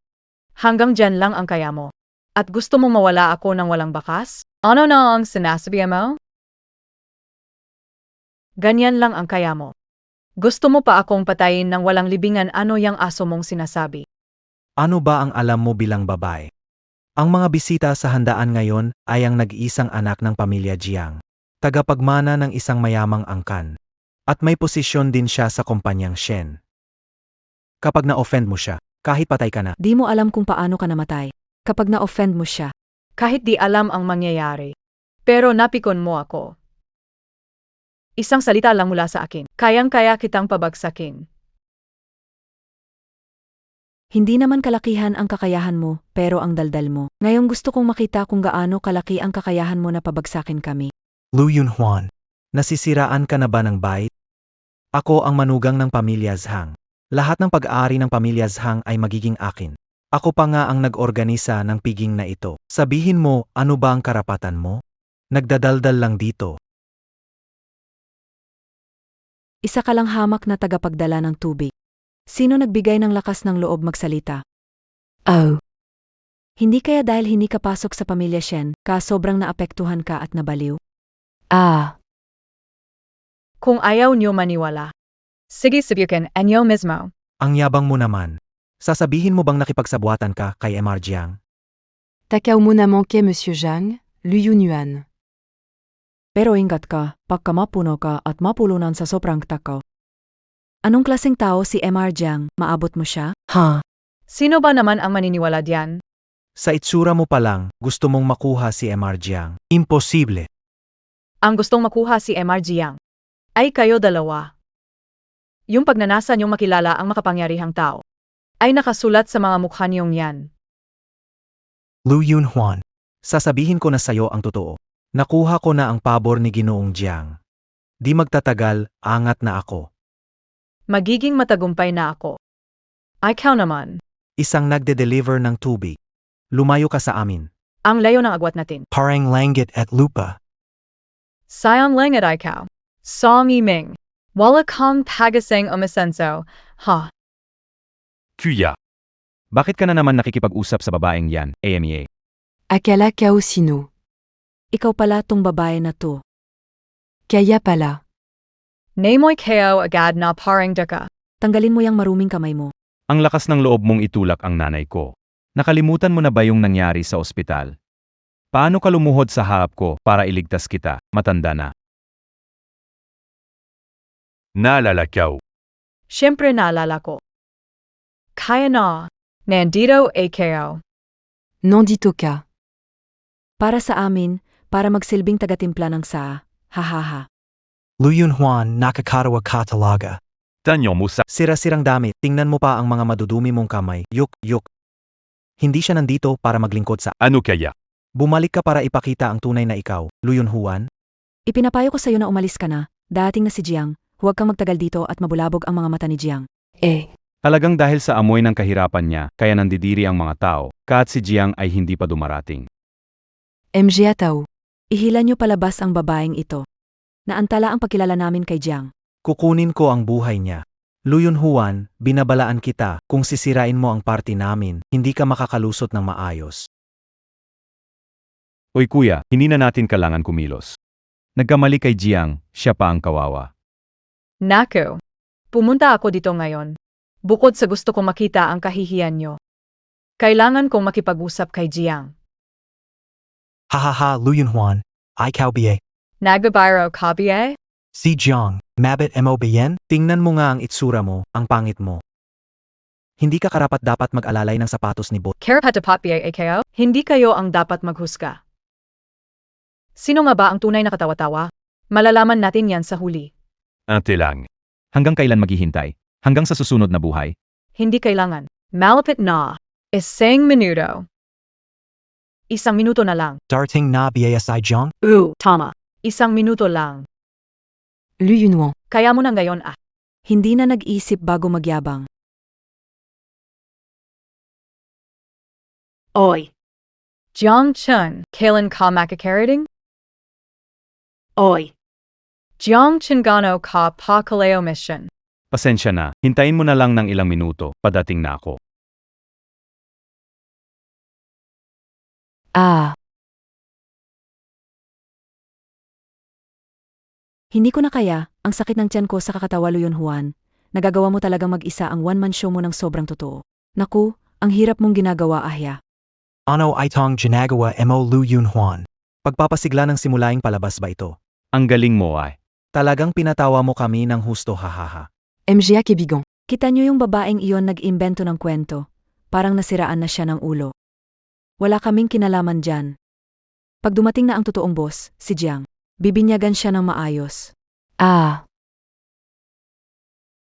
Hanggang dyan lang ang kaya mo. At gusto mong mawala ako ng walang bakas? Ano na ang sinasabi mo? Ganyan lang ang kaya mo. Gusto mo pa akong patayin ng walang libingan, ano yang aso mong sinasabi? Ano ba ang alam mo bilang babae? Ang mga bisita sa handaan ngayon ay ang nag-iisang anak ng pamilya Jiang. Tagapagmana ng isang mayamang angkan. At may posisyon din siya sa kumpanyang Shen. Kapag na-offend mo siya, kahit patay ka na, di mo alam kung paano ka namatay. Kapag na-offend mo siya, Kahit di alam ang mangyayari. Pero napikon mo ako. Isang salita lang mula sa akin. Kayang-kaya kitang pabagsakin. hindi naman kalakihan ang kakayahan mo, pero ang daldal mo. Ngayon gusto kong makita kung gaano kalaki ang kakayahan mo na pabagsakin kami. Lu Yunhuan, nasisiraan ka na ba ng bait? Ako ang manugang ng pamilya Zhang. Lahat ng pag-aari ng pamilya Zhang ay magiging akin. Ako pa nga ang nag-organisa ng piging na ito. Sabihin mo, ano ba ang karapatan mo? Nagdadaldal lang dito. Isa ka lang hamak na tagapagdala ng tubig. Sino nagbigay ng lakas ng loob magsalita? Oh. Hindi kaya dahil hindi ka pasok sa pamilya Shen, ka sobrang naapektuhan ka at nabaliw? Ah. Kung ayaw niyo maniwala. Sige sabihin, anyo mismo. Ang yabang mo naman. Sasabihin mo bang nakipagsabuatan ka kay MR Jiang? Takaw mo na manke, Monsieur Zhang, Liu Yuan. Pero ingat ka, pagka mapuno ka at mapulunan sa sobrang takaw. Anong klaseng tao si MR Jiang, maabot mo siya? Ha? Sino ba naman ang maniniwala diyan? Sa itsura mo pa lang, gusto mong makuha si MR Jiang. Imposible. Ang gustong makuha si MR Jiang ay kayo dalawa. Yung pagnanasa niyong makilala ang makapangyarihang tao ay nakasulat sa mga mukha niyong yan. Lu Yunhuan, sasabihin ko na sayo ang totoo. Nakuha ko na ang pabor ni Ginoong Jiang. Di magtatagal, angat na ako. Magiging matagumpay na ako. Ikaw naman. Isang nagde-deliver ng tubig. Lumayo ka sa amin. Ang layo ng agwat natin. Parang langgit at lupa. Sayang lang at ikaw. Song Yiming. Wala kang pagasing umasenso. Ha? Kuya. Bakit ka na naman nakikipag-usap sa babaeng yan, AMEA? Akala kao sino? Ikaw pala tong babae na to. Kaya pala. Namoy kayo agad na parang daka. Tanggalin mo yung maruming kamay mo. Ang lakas ng loob mong itulak ang nanay ko. Nakalimutan mo na ba yung nangyari sa ospital? Paano ka lumuhod sa harap ko para iligtas kita, matanda na? Naalala ko. Siyempre naalala ko. Kaya na. Nandito kayo. Nandito ka. Para sa amin, para magsilbing tagatimpla ng saa. Hahaha. Lu Yunhuan, nakakatawa ka talaga. Tanyo mo sa... Sira-sirang damit, tingnan mo pa ang mga madudumi mong kamay. Yuk, yuk. Hindi siya nandito para maglingkod sa... Ano kaya? Bumalik ka para ipakita ang tunay na ikaw, Lu Yunhuan. Ipinapayo ko sa'yo na umalis ka na. Dating na si Jiang, huwag kang magtagal dito at mabulabog ang mga mata ni Jiang. Talagang dahil sa amoy ng kahirapan niya, kaya nandidiri ang mga tao, kahit si Jiang ay hindi pa dumarating. MJ Ataw. Ihila niyo palabas ang babaeng ito. Naantala ang pagkilala namin kay Jiang. Kukunin ko ang buhay niya. Lu Yunhuan, binabalaan kita, kung sisirain mo ang party namin, hindi ka makakalusot ng maayos. Oy kuya, hindi na natin kailangan kumilos. Nagkamali kay Jiang, siya pa ang kawawa. Nako. Pumunta ako dito ngayon. Bukod sa gusto kong makita ang kahihiyan nyo. Kailangan kong makipag-usap kay Jiang. Hahaha, Lu Yunhuan. Ikaw ba? Nagbabayro ka ba? Si Jiang, mabit mo ba yan? Tingnan mo nga ang itsura mo, ang pangit mo. Hindi ka karapat dapat mag-alalay ng sapatos ni Bot. Karapat ba kayo? Hindi kayo ang dapat maghusga. Sino nga ba ang tunay na katawa-tawa? Malalaman natin yan sa huli. Ante lang. Hanggang kailan maghihintay? Hanggang sa susunod na buhay? Hindi kailangan. Malapit na. Isang minuto. Isang minuto na lang. Darting na ba si Jiang? Tama. Isang minuto lang. Lu Yunhuan, Kaya mo na ngayon hindi na nag-isip bago magyabang. Oi. Jiang Chun, kailan ka makakarating? Oi. Jiang Chun gano ka pa kaleo mission. Pasensya na, hintayin mo na lang ng ilang minuto, padating na ako. Hindi ko na kaya, ang sakit ng tiyan ko sa kakatawa Lu Yunhuan. Nagagawa mo talagang mag-isa ang one-man show mo ng sobrang totoo. Naku, ang hirap mong ginagawa ahya. Ano itong ginagawa mo Lu Yunhuan? Pagpapasigla ng simulaing palabas ba ito? Ang galing mo ay. Talagang pinatawa mo kami ng husto hahaha. MJ Kibigon. Kita niyo yung babaeng iyon nag-imbento ng kwento. Parang nasiraan na siya ng ulo. Wala kaming kinalaman dyan. Pag dumating na ang totoong boss, si Jiang, bibinyagan siya ng maayos.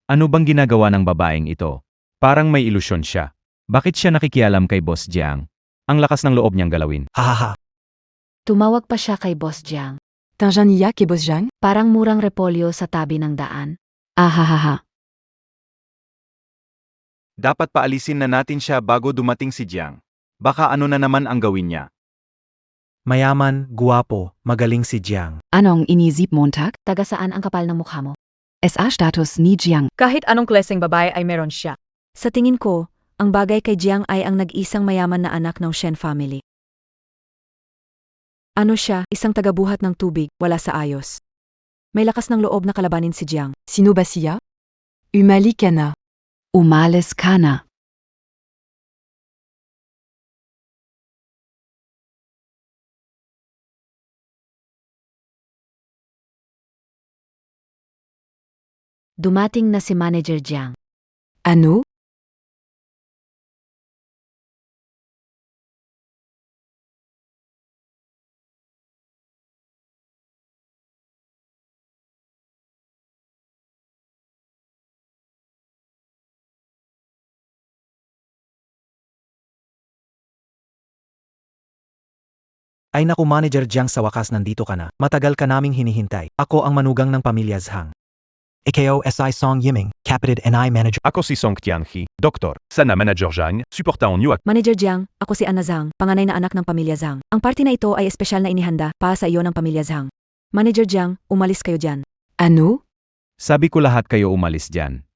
Ano bang ginagawa ng babaeng ito? Parang may ilusyon siya. Bakit siya nakikialam kay Boss Jiang? Ang lakas ng loob niyang galawin. Hahaha. Tumawag pa siya kay Boss Jiang. Tanzania kay Boss Jiang? Parang murang repolyo sa tabi ng daan. Ahahaha. Dapat paalisin na natin siya bago dumating si Jiang. Baka ano na naman ang gawin niya. Mayaman, guwapo, magaling si Jiang. Anong inisip Montag? Taga saan ang kapal ng mukha mo? SA status ni Jiang. Kahit anong klaseng babae ay meron siya. Sa tingin ko, ang bagay kay Jiang ay ang nag-isang mayaman na anak ng Shen family. Ano siya, isang tagabuhat ng tubig, wala sa ayos. May lakas ng loob na kalabanin si Jiang. Sino ba siya? Umali ka na. Umalis ka na. Dumating na si Manager Jiang. Ano? Ay naku Manager Jiang, sa wakas nandito ka na. Matagal ka naming hinihintay. Ako ang manugang ng pamilya Zhang. Ikaw SI Song Yiming, Captain and I Manager. Ako si Song Tianhi, Doktor. Sana Manager Zhang, supporta on you. Manager Jiang, ako si Anna Zhang, panganay na anak ng pamilya Zhang. Ang party na ito ay espesyal na inihanda para sa iyo ng pamilya Zhang. Manager Jiang, umalis kayo dyan. Ano? Sabi ko lahat kayo umalis dyan.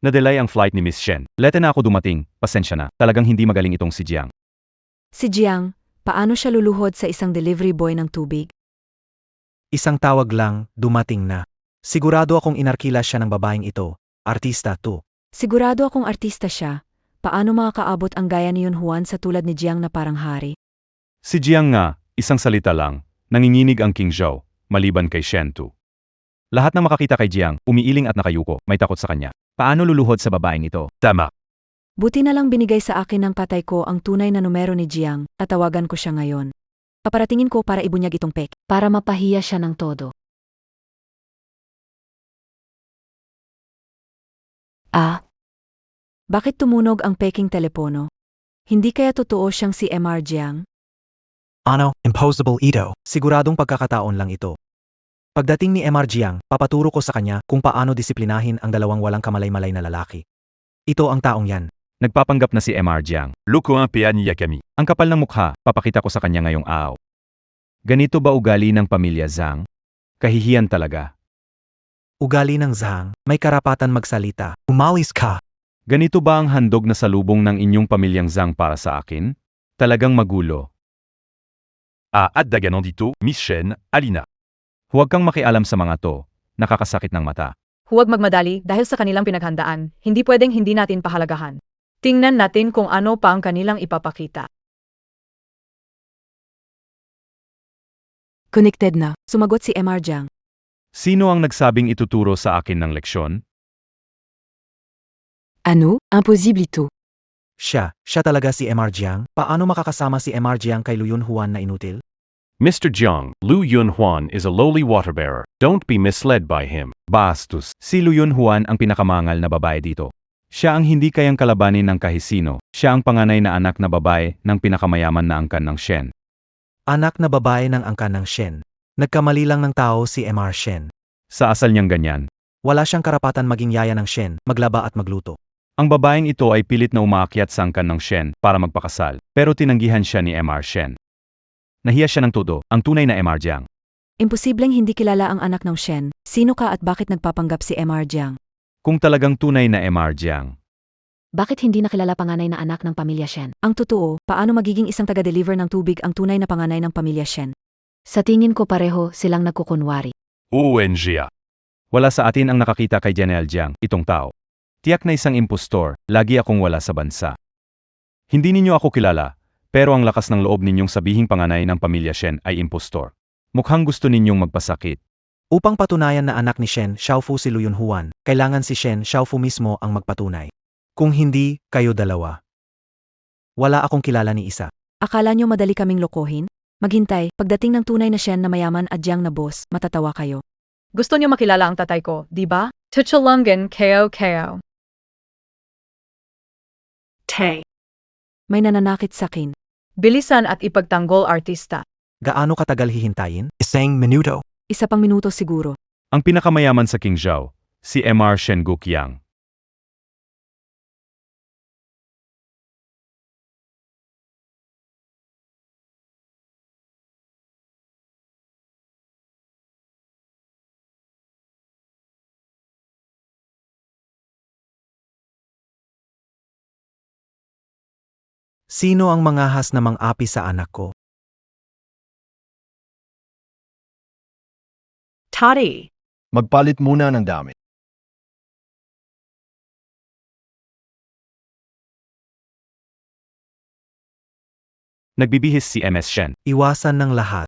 Nadelay ang flight ni Miss Shen. Late na ako dumating, pasensya na. Talagang hindi magaling itong si Jiang. Si Jiang, paano siya luluhod sa isang delivery boy ng tubig? Isang tawag lang, dumating na. Sigurado akong inarkila siya ng babaeng ito. Artista to. Sigurado akong artista siya. Paano makakaabot ang gaya ni Yunhuan sa tulad ni Jiang na parang hari? Si Jiang nga, isang salita lang, nanginginig ang King Zhou, maliban kay Shen Tu. Lahat ng makakita kay Jiang, umiiling at nakayuko, may takot sa kanya. Paano luluhod sa babaeng ito? Tama. Buti na lang binigay sa akin ng patay ko ang tunay na numero ni Jiang, tatawagan ko siya ngayon. Paparatingin ko para ibunyag itong pek. Para mapahiya siya ng todo. Bakit tumunog ang peking telepono? Hindi kaya totoo siyang si MR Jiang? Ano, impossible ito. Siguradong pagkakataon lang ito. Pagdating ni MR Jiang, papaturo ko sa kanya kung paano disiplinahin ang dalawang walang kamalay-malay na lalaki. Ito ang taong yan. Nagpapanggap na si MR Jiang. Lukuan pian yakami. Ang kapal ng mukha, papakita ko sa kanya ngayong araw. Ganito ba ugali ng pamilya Zhang? Kahihiyan talaga. Ugali ng Zhang, may karapatan magsalita. Umalis ka. Ganito ba ang handog na salubong ng inyong pamilyang Zhang para sa akin? Talagang magulo. At dagan dito, Miss Shen, Alina. Huwag kang makialam sa mga to, nakakasakit ng mata. Huwag magmadali dahil sa kanilang pinaghandaan, hindi pwedeng hindi natin pahalagahan. Tingnan natin kung ano pa ang kanilang ipapakita. Connected na. Sumagot si MR Jiang. Sino ang nagsabing ituturo sa akin ng leksyon? Ano? Impossible ito. Siya talaga si MR Jiang? Paano makakasama si MR Jiang kay Lu Yunhuan na inutil? Mr. Jiang, Lu Yunhuan is a lowly water-bearer. Don't be misled by him. Bastos, si Lu Yunhuan ang pinakamangal na babae dito. Siya ang hindi kayang kalabanin ng kahisino. Siya ang panganay na anak na babae ng pinakamayaman na angkan ng Shen. Anak na babae ng angkan ng Shen. Nagkamali lang ng tao si MR Shen. Sa asal niyang ganyan. Wala siyang karapatan maging yaya ng Shen, maglaba at magluto. Ang babaeng ito ay pilit na umaakyat sa angkan ng Shen para magpakasal, pero tinanggihan siya ni MR Shen. Nahiya siya ng todo, ang tunay na MR Jiang. Imposibleng hindi kilala ang anak ng Shen. Sino ka at bakit nagpapanggap si MR Jiang? Kung talagang tunay na MR Jiang. Bakit hindi nakilala panganay na anak ng pamilya Shen? Ang totoo, paano magiging isang taga-deliver ng tubig ang tunay na panganay ng pamilya Shen? Sa tingin ko pareho silang nagkukunwari. ONG. Wala sa atin ang nakakita kay General Jiang, itong tao. Tiyak na isang impostor, lagi akong wala sa bansa. Hindi ninyo ako kilala, pero ang lakas ng loob ninyong sabihing panganay ng pamilya Shen ay impostor. Mukhang gusto ninyong magpasakit. Upang patunayan na anak ni Shen Xiaofu si Lu Yunhuan, kailangan si Shen Xiaofu mismo ang magpatunay. Kung hindi, kayo dalawa. Wala akong kilala ni isa. Akala nyo madali kaming lokohin? Maghintay, pagdating ng tunay na Shen na mayaman at Jiang na boss, matatawa kayo. Gusto niyo makilala ang tatay ko, di ba? Tuchalungan Ko. Tay. May nananakit sa akin. Bilisan at ipagtanggol artista. Gaano katagal hihintayin? Isang minuto. Isa pang minuto siguro. Ang pinakamayaman sa Qingzhou, si MR Shen Guqiang. Sino ang mangahas na mang-api sa anak ko? Tari. Magpalit muna ng damit. Nagbibihis si MS Shen. Iwasan ng lahat.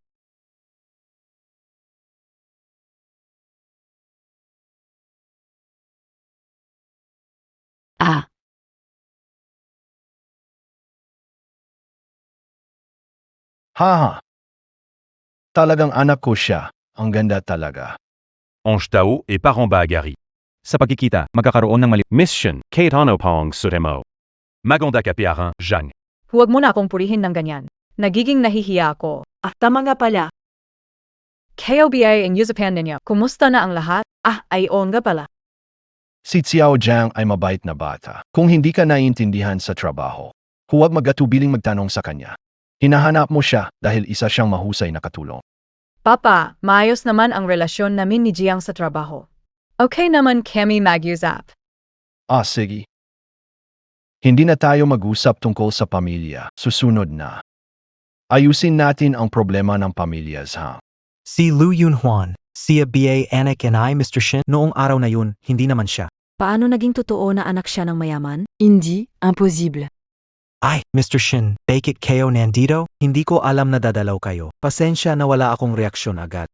Ah, Haha. Talagang anak ko siya. Ang ganda talaga. Ange Tao et parent Bagari. Sa pagkikita, magkakaroon ng mali. Mission, Kate Anopong Suremo. Maganda Kapiaran, Zhang. Huwag mo na akong purihin ng ganyan. Nagiging nahihiya ako. Tama nga pala. KOBA ang usapan ninyo. Kumusta na ang lahat? Ay on nga pala. Si Xiao Jiang ay mabait na bata. Kung hindi ka naiintindihan sa trabaho, huwag magatubiling magtanong sa kanya. Hinahanap mo siya dahil isa siyang mahusay na katulong. Papa, maayos naman ang relasyon namin ni Jiang sa trabaho. Okay naman kami mag-usap. Sige. Hindi na tayo mag-usap tungkol sa pamilya. Susunod na. Ayusin natin ang problema ng pamilya Zhang. Si Lu Yunhuan, si BA anak and I, Mr. Shen, noong araw na yun, hindi naman siya. Paano naging totoo na anak siya ng mayaman? Hindi, impossible. Ay, Mr. Shin, take it kayo nandito? Hindi ko alam na dadalaw kayo. Pasensya na wala akong reaksyon agad.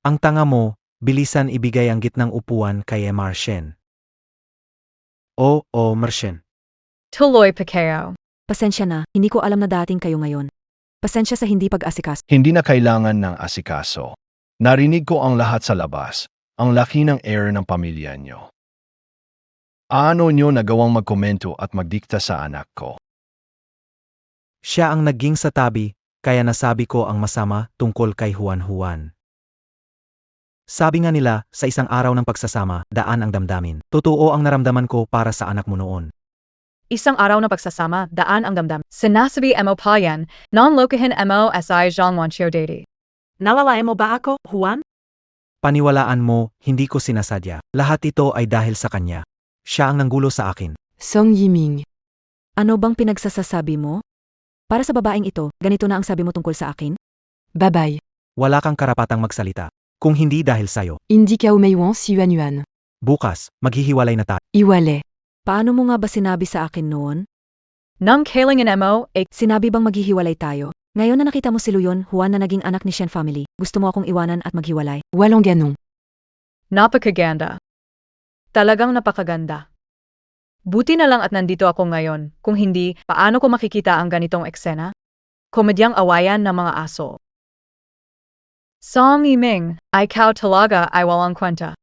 Ang tanga mo, bilisan ibigay ang gitnang upuan kay MR Shen. Mershen. Tuloy pa kayo. Pasensya na, hindi ko alam na dating kayo ngayon. Pasensya sa hindi pag-asikas. Hindi na kailangan ng asikaso. Narinig ko ang lahat sa labas. Ang laki ng heir ng pamilya niyo. Ano nyo nagawang magkomento at magdikta sa anak ko? Siya ang naging sa tabi, kaya nasabi ko ang masama tungkol kay Juan. Sabi nga nila, sa isang araw ng pagsasama, daan ang damdamin. Totoo ang naramdaman ko para sa anak mo noon. Isang araw na pagsasama, daan ang damdam. Sinasabi mo pa yan, non-lokahin mo si Jean Wanchio Dede. Nalalayan mo ba ako, Juan? Paniwalaan mo, hindi ko sinasadya. Lahat ito ay dahil sa kanya. Siya ang nanggulo sa akin. Song Yiming. Ano bang pinagsasasabi mo? Para sa babaeng ito, ganito na ang sabi mo tungkol sa akin? Bye-bye. Wala kang karapatang magsalita. Kung hindi dahil sayo, Hindi ka umaywan si Yuan Yuan. bukas, maghihiwalay na tayo. Iwale. Paano mo nga ba sinabi sa akin noon? Nang kailangan mo, Sinabi bang maghihiwalay tayo? Ngayon na nakita mo si Luyon, Juan na naging anak ni Shen family, gusto mo akong iwanan at maghiwalay? Walang ganun. napakaganda. Talagang napakaganda. Buti na lang at nandito ako ngayon. Kung hindi, paano ko makikita ang ganitong eksena? Komedyang awayan ng mga aso. Song Yiming, ikaw talaga ay walang kwenta.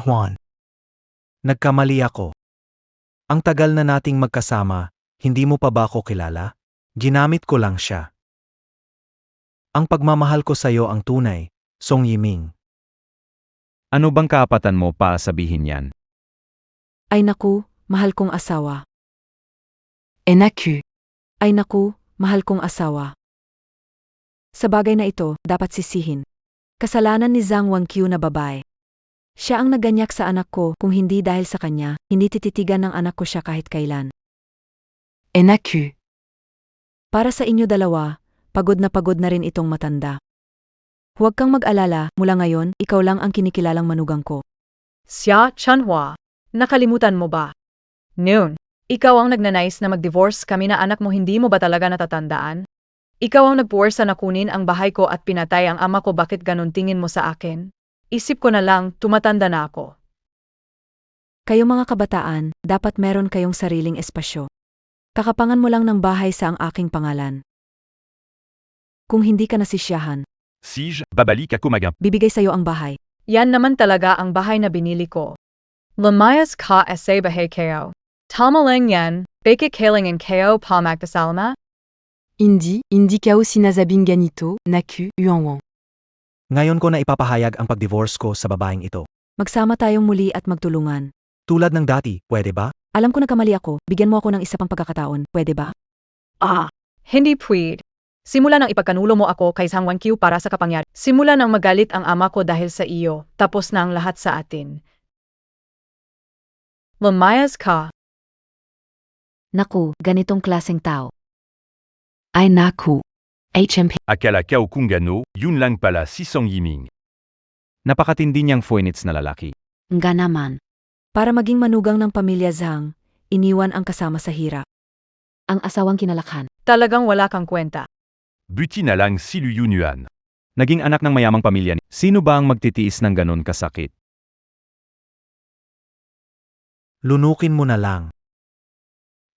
Juan. Nagkamali ako. Ang tagal na nating magkasama, hindi mo pa ba ako kilala? Ginamit ko lang siya. Ang pagmamahal ko sa'yo ang tunay, Song Yiming. Ano bang kaapatan mo para sabihin yan? Ay naku, mahal kong asawa. Enaku. Ay naku, mahal kong asawa. Sa bagay na ito, dapat sisihin. Kasalanan ni Zhang Wanqiu na babae. Siya ang naganyak sa anak ko, kung hindi dahil sa kanya, hindi tititigan ng anak ko siya kahit kailan. Enaku. Para sa inyo dalawa, pagod na rin itong matanda. Huwag kang mag-alala, mula ngayon, ikaw lang ang kinikilalang manugang ko. Xia Chanhua, nakalimutan mo ba? Noon, ikaw ang nagnanais na mag-divorce kami na anak mo, hindi mo ba talaga natatandaan? Ikaw ang nagpuwersa na kunin ang bahay ko at pinatay ang ama ko, bakit ganun tingin mo sa akin? Isip ko na lang, tumatanda na ako. Kayo mga kabataan, dapat meron kayong sariling espasyo. Kakapangan mo lang ng bahay sa ang aking pangalan. Kung hindi ka nasisiyahan, Sige, babali kakumagam. bibigay sa'yo ang bahay. Yan naman talaga ang bahay na binili ko. Lumayas ka sa bahay kayo. Tama lang yan, bakit kailangan kayo pa magkasalma? Hindi ka sinasabing ganito, Naku, Yuan. Ngayon ko na ipapahayag ang pag-divorce ko sa babaeng ito. Magsama tayong muli at magtulungan. Tulad ng dati, pwede ba? Alam ko nagkamali ako, bigyan mo ako ng isa pang pagkakataon, pwede ba? Hindi pwede. Simula nang ipagkanulo mo ako kay Zhang Wanqiu para sa kapangyarihan. Simula nang magalit ang ama ko dahil sa iyo, tapos na ang lahat sa atin. Lumayas ka. Naku, ganitong klaseng tao. Ay naku. HMP. Akala Kao Kungano, Yun lang pala si Song Yiming. Napakatindi niyang Phoenix na lalaki. Nga naman. Para maging manugang ng pamilya Zhang, iniwan ang kasama sa hirap. Ang asawang kinalakhan. Talagang wala kang kwenta. Buti na lang si Lu Yunyuan. Naging anak ng mayamang pamilya. Sino ba ang magtitiis ng ganon kasakit? Lunukin mo na lang.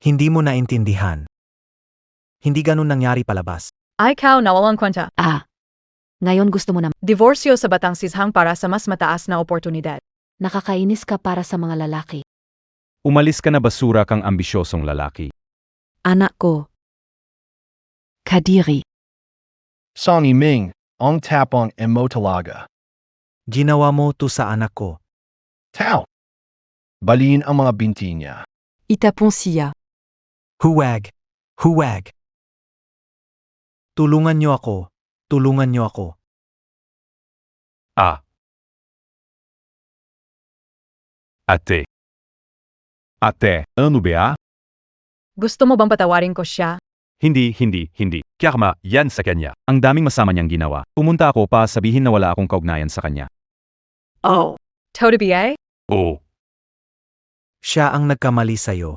Hindi mo naintindihan. Hindi ganun nangyari palabas. Ikaw na walang kwenta. Ngayon gusto mo na Divorsyo sa batang sishang para sa mas mataas na oportunidad. nakakainis ka para sa mga lalaki. Umalis ka na, basura kang ambisyosong lalaki. Anak ko, Kadiri. Song Yiming, ang tapong emo talaga. Ginawa mo to sa anak ko. Tao. Baliin ang mga binti niya. Itapon siya. Huwag. Tulungan niyo ako. Ah. Ate. Ano ba? Gusto mo bang patawarin ko siya? Hindi. Karma, yan sa kanya. Ang daming masama niyang ginawa. Pumunta ako pa sabihin na wala akong kaugnayan sa kanya. Totobiay? Oh. Siya ang nagkamali sa'yo.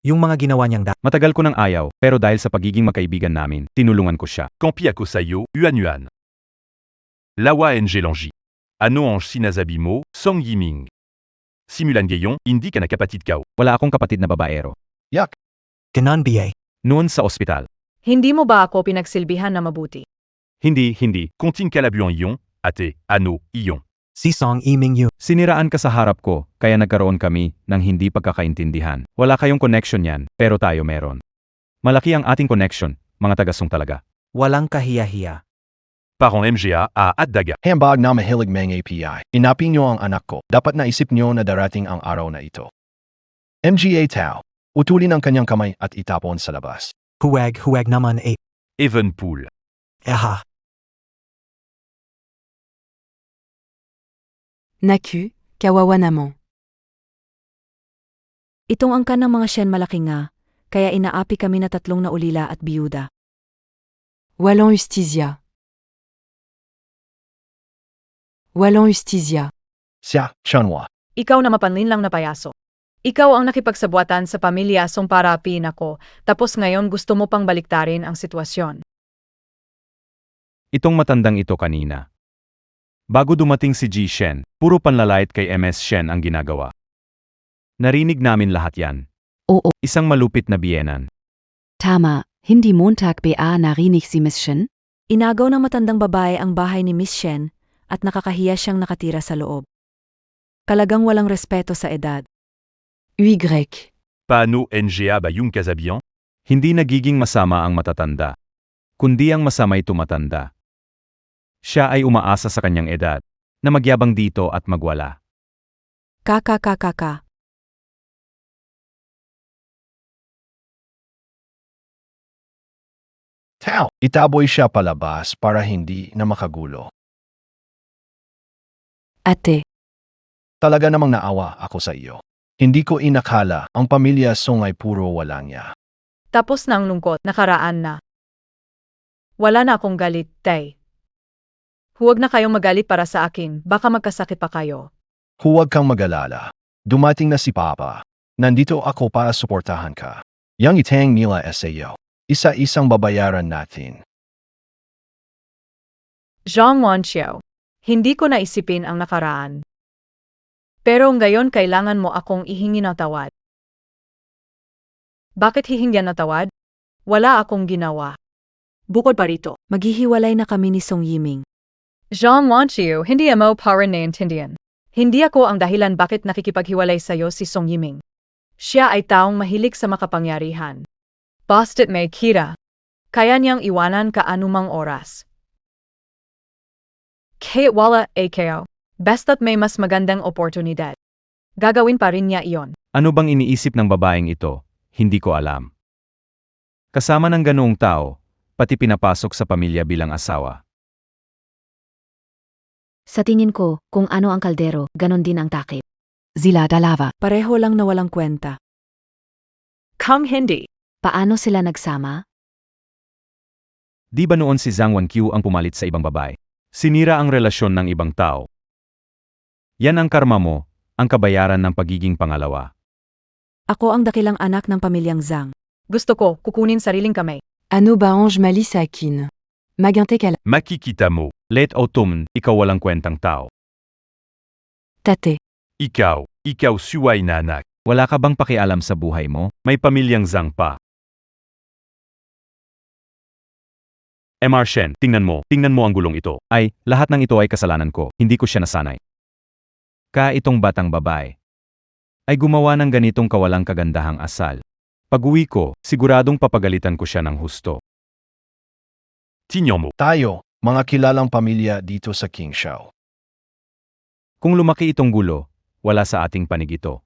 Yung mga ginawa niyang Matagal ko nang ayaw, pero dahil sa pagiging magkaibigan namin, tinulungan ko siya. Kampi ako sa'yo, Yuan. Lawa Ngelongi. Ano ang sinasabi mo, Song Yiming? Simulan gayon, hindi ka na kapatid kao. Wala akong kapatid na babaero. Ganon BA. Noon sa ospital. Hindi mo ba ako pinagsilbihan na mabuti? Hindi. Konting kalabuan iyon, ate, ano, iyon. Si Song Yiming Yu. Siniraan ka sa harap ko, kaya nagkaroon kami ng hindi pagkakaintindihan. Wala kayong connection yan, pero tayo meron. Malaki ang ating connection, mga tagasong talaga. Walang kahiya-hiya. Parang MGA at daga. Hambag na mahilig mga API. Inapin niyo ang anak ko. Dapat naisip niyo na darating ang araw na ito. MGA Tao. Utulin ang kanyang kamay at itapon sa labas. Huwag naman Evenpool. Aha. Naku, kawawa naman. itong angkan ng mga Shen malaki nga, kaya inaapi kami na 3 na ulila at biyuda. Walang justisya. Walang justizya. Siya, Chunwa. Ikaw na mapanlinlang na payaso. Ikaw ang nakipagsabuatan sa pamilya Song para apiin ako, tapos ngayon gusto mo pang baliktarin ang sitwasyon. Itong matandang ito kanina. Bago dumating si Ji Shen, puro panlalait kay MS Shen ang ginagawa. Narinig namin lahat yan. Oo, Isang malupit na biyenan. tama. Hindi Montag ba narinig si Miss Shen? Inagaw ng matandang babae ang bahay ni Miss Shen at nakakahiya siyang nakatira sa loob. Kalagang walang respeto sa edad. Y. Paano nga ba yung kasabihan? Hindi nagiging masama ang matatanda, kundi ang masamay tumatanda. Siya ay umaasa sa kanyang edad, na magyabang dito at magwala. Kakakakaka. Tao, itaboy siya palabas para hindi na makagulo. Ate, Talaga namang naawa ako sa iyo. Hindi ko inakala ang pamilya Song ay puro walang niya. Tapos na ang lungkot, nakaraan na. Wala na akong galit, Tay. Huwag na kayong magalit para sa akin, baka magkasakit pa kayo. Huwag kang mag-alala. Dumating na si Papa. Nandito ako para suportahan ka. Yang itang nila sa iyo. Isa-isang babayaran natin. Zhang Wanxiao, hindi ko naisipin ang nakaraan. Pero ngayon kailangan mo akong ihingi ng tawad. Bakit hihingyan na tawad? Wala akong ginawa. Bukod pa rito, Maghihiwalay na kami ni Song Yiming. Zhang Wanxiao, hindi mo para naintindihan. Hindi ako ang dahilan bakit nakikipaghiwalay sa'yo si Song Yiming. Siya ay taong mahilig sa makapangyarihan. Basta't may kita, kaya niyang iwanan ka anumang oras. Kahit wala kayo, basta't may mas magandang oportunidad. Gagawin pa rin niya iyon. Ano bang iniisip ng babaeng ito? Hindi ko alam. Kasama ng ganoong tao, pati pinapasok sa pamilya bilang asawa. Sa tingin ko, kung ano ang kaldero, ganon din ang takip. sila dalawa. Pareho lang na walang kwenta. Kung hindi, Paano sila nagsama? Di ba noon si Zhang Wanqiu ang pumalit sa ibang babae? Sinira ang relasyon ng ibang tao. Yan ang karma mo, ang kabayaran ng pagiging pangalawa. Ako ang dakilang anak ng pamilyang Zhang. gusto ko kukunin sariling kamay. Ano ba ang mali sa akin? Magante ka Makikita mo, Late autumn, ikaw walang kwentang tao. tate. ikaw suway na anak. Wala ka bang pakialam sa buhay mo? May pamilyang Zhang pa. MR Shen, tingnan mo ang gulong ito. Ay, lahat ng ito ay kasalanan ko, hindi ko siya nasanay. Itong batang babae ay gumawa ng ganitong kawalang kagandahang asal. Pag-uwi ko, siguradong papagalitan ko siya ng husto. Tingnan mo. Tayo, mga kilalang pamilya dito sa Qingshao. Kung lumaki itong gulo, wala sa ating panig ito.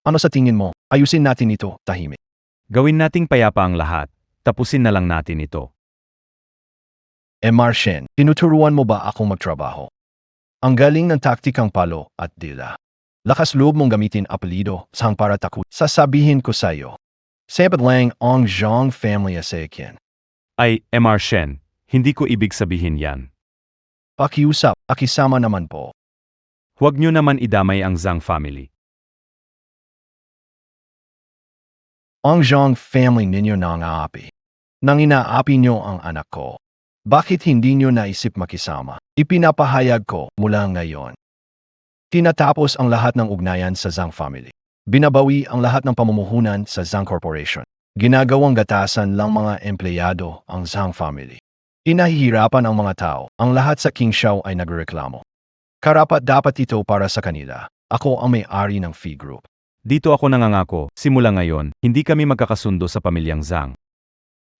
Ano sa tingin mo? Ayusin natin ito, tahimik. Gawin nating payapa ang lahat, tapusin na lang natin ito. Shen, tinuturuan mo ba akong magtrabaho? Ang galing ng taktikang palo at dila. Lakas loob mong gamitin apelido sang para takot. Sasabihin ko sa'yo. Sabat lang ang Zhang family sa akin. Ay, MR Shen, hindi ko ibig sabihin yan. Pakiusap, akisama naman po. Huwag niyo naman idamay ang Zhang family. Ang Zhang family ninyo nang-aapi. Nang inaapi niyo ang anak ko. Bakit hindi niyo naisip makisama? Ipinapahayag ko mula ngayon. Tinatapos ang lahat ng ugnayan sa Zhang family. Binabawi ang lahat ng pamumuhunan sa Zhang Corporation. Ginagawang gatasan lang mga empleyado ang Zhang family. Inahihirapan ang mga tao. Ang lahat sa Qingshao ay nagreklamo. Karapat dapat ito para sa kanila. Ako ang may-ari ng fee group. Dito ako nangangako, simula ngayon, hindi kami magkakasundo sa pamilyang Zhang.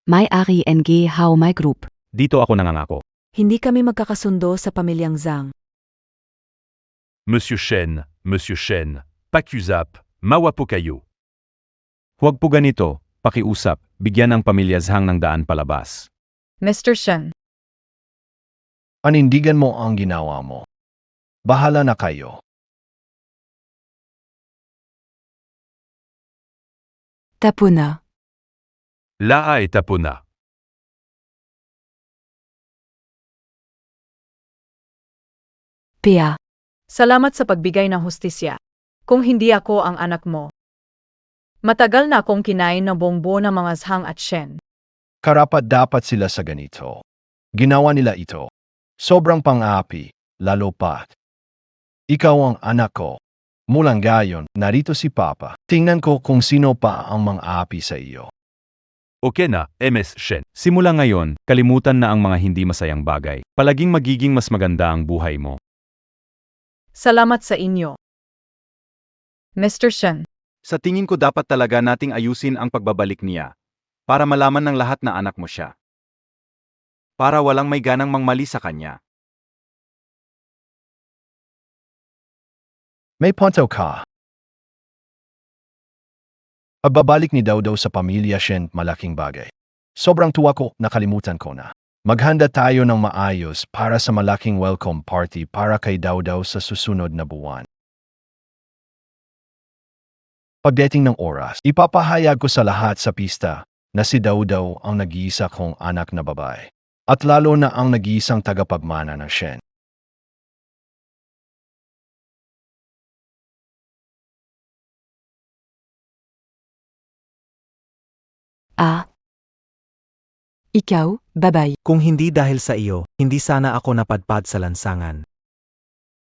May ari NG how my group. Dito ako nangangako. Hindi kami magkakasundo sa pamilyang Zhang. Monsieur Shen, pakuzap, mawa po kayo. Huwag po ganito, pakiusap, bigyan ang pamilya Zhang ng daan palabas. Mr. Shen, Panindigan mo ang ginawa mo. Bahala na kayo. Tapuna. Laa etapona. Pia, Salamat sa pagbigay ng hustisya. Kung hindi ako ang anak mo. Matagal na akong kinain ng bongbo ng mga Zhang at Shen. Karapat-dapat sila sa ganito. Ginawa nila ito. Sobrang pang-aapi, lalo pat. Ikaw ang anak ko. Mulang gayon, narito si Papa. Tingnan ko kung sino pa ang mang-aapi sa iyo. Ok na, MS Shen. Simula ngayon, kalimutan na ang mga hindi masayang bagay. Palaging magiging mas maganda ang buhay mo. Salamat sa inyo. Mr. Shen, Sa tingin ko dapat talaga nating ayusin ang pagbabalik niya. Para malaman ng lahat na anak mo siya. Para walang may ganang mangmali sa kanya. May punto ka. Pagbabalik ni Daudaw sa pamilya Shen malaking bagay. Sobrang tuwa ko, nakalimutan ko na. Maghanda tayo ng maayos para sa malaking welcome party para kay Daudaw sa susunod na buwan. Pagdating ng oras, ipapahayag ko sa lahat sa pista na si Daudaw ang nag-iisa kong anak na babae. At lalo na ang nag-iisang tagapagmana ng Shen. ikaw, babay. Kung hindi dahil sa iyo, hindi sana ako napadpad sa lansangan.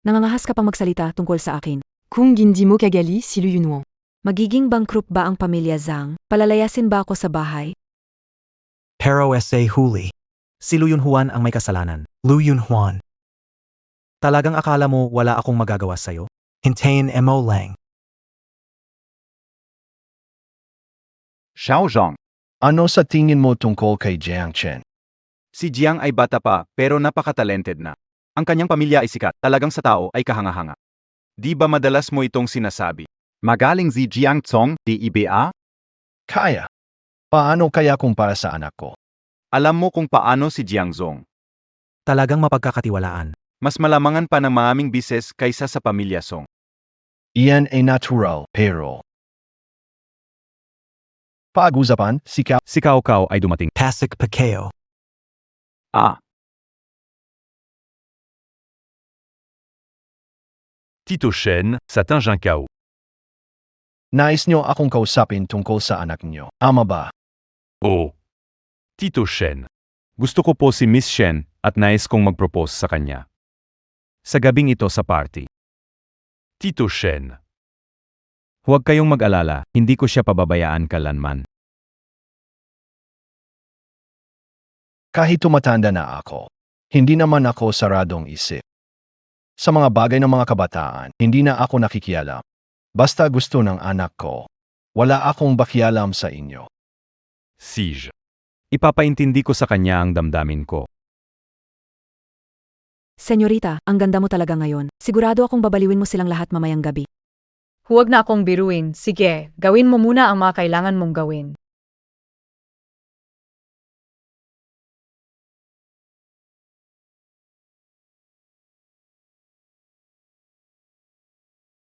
Nangangahas ka pang magsalita tungkol sa akin. Kung hindi mo kagali si Lu Yunwang. Magiging bankrupt ba ang pamilya Zhang? Palalayasin ba ako sa bahay? Pero sa huli. Si Lu Yunhuan ang may kasalanan. Lu Yunhuan. Talagang akala mo wala akong magagawa sa'yo? Hintayin mo lang. Xiao Zhang. Ano sa tingin mo tungkol kay Jiang Chen? Si Jiang ay bata pa, pero napaka-talented na. Ang kanyang pamilya ay sikat, talagang sa tao ay kahanga-hanga. Di ba madalas mo itong sinasabi? Magaling si Jiang Zong, di iba? Kaya. Paano kaya kumpara sa anak ko? Alam mo kung paano si Jiang Zong. Talagang mapagkakatiwalaan. Mas malamangan pa ng maraming bises kaysa sa pamilya Song. Iyan ay natural, pero... Pag-usapan, Si Cao Cao ay dumating. Pasik Pacquiao. Tito Shen, Satin Jean Cao. nais nyo akong kausapin tungkol sa anak nyo. Ama ba? Oh. Tito Shen. Gusto ko po si Miss Shen at nais kong mag-propose sa kanya. Sa gabing ito sa party. Tito Shen. Huwag kayong mag-alala, hindi ko siya pababayaan kailanman. Kahit tumatanda na ako, hindi naman ako saradong isip. Sa mga bagay ng mga kabataan, hindi na ako nakikialam. Basta gusto ng anak ko, wala akong bakialam sa inyo. Sige. Ipapaintindi ko sa kanya ang damdamin ko. Senyorita, ang ganda mo talaga ngayon. Sigurado akong babaliwin mo silang lahat mamayang gabi. huwag na akong biruin. Sige, gawin mo muna ang mga kailangan mong gawin.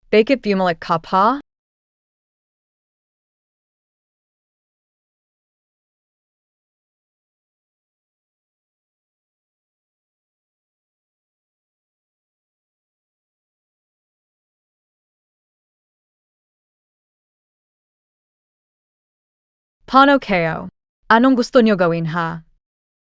Bakit bumalik ka pa? Paano kayo? Anong gusto niyo gawin ha?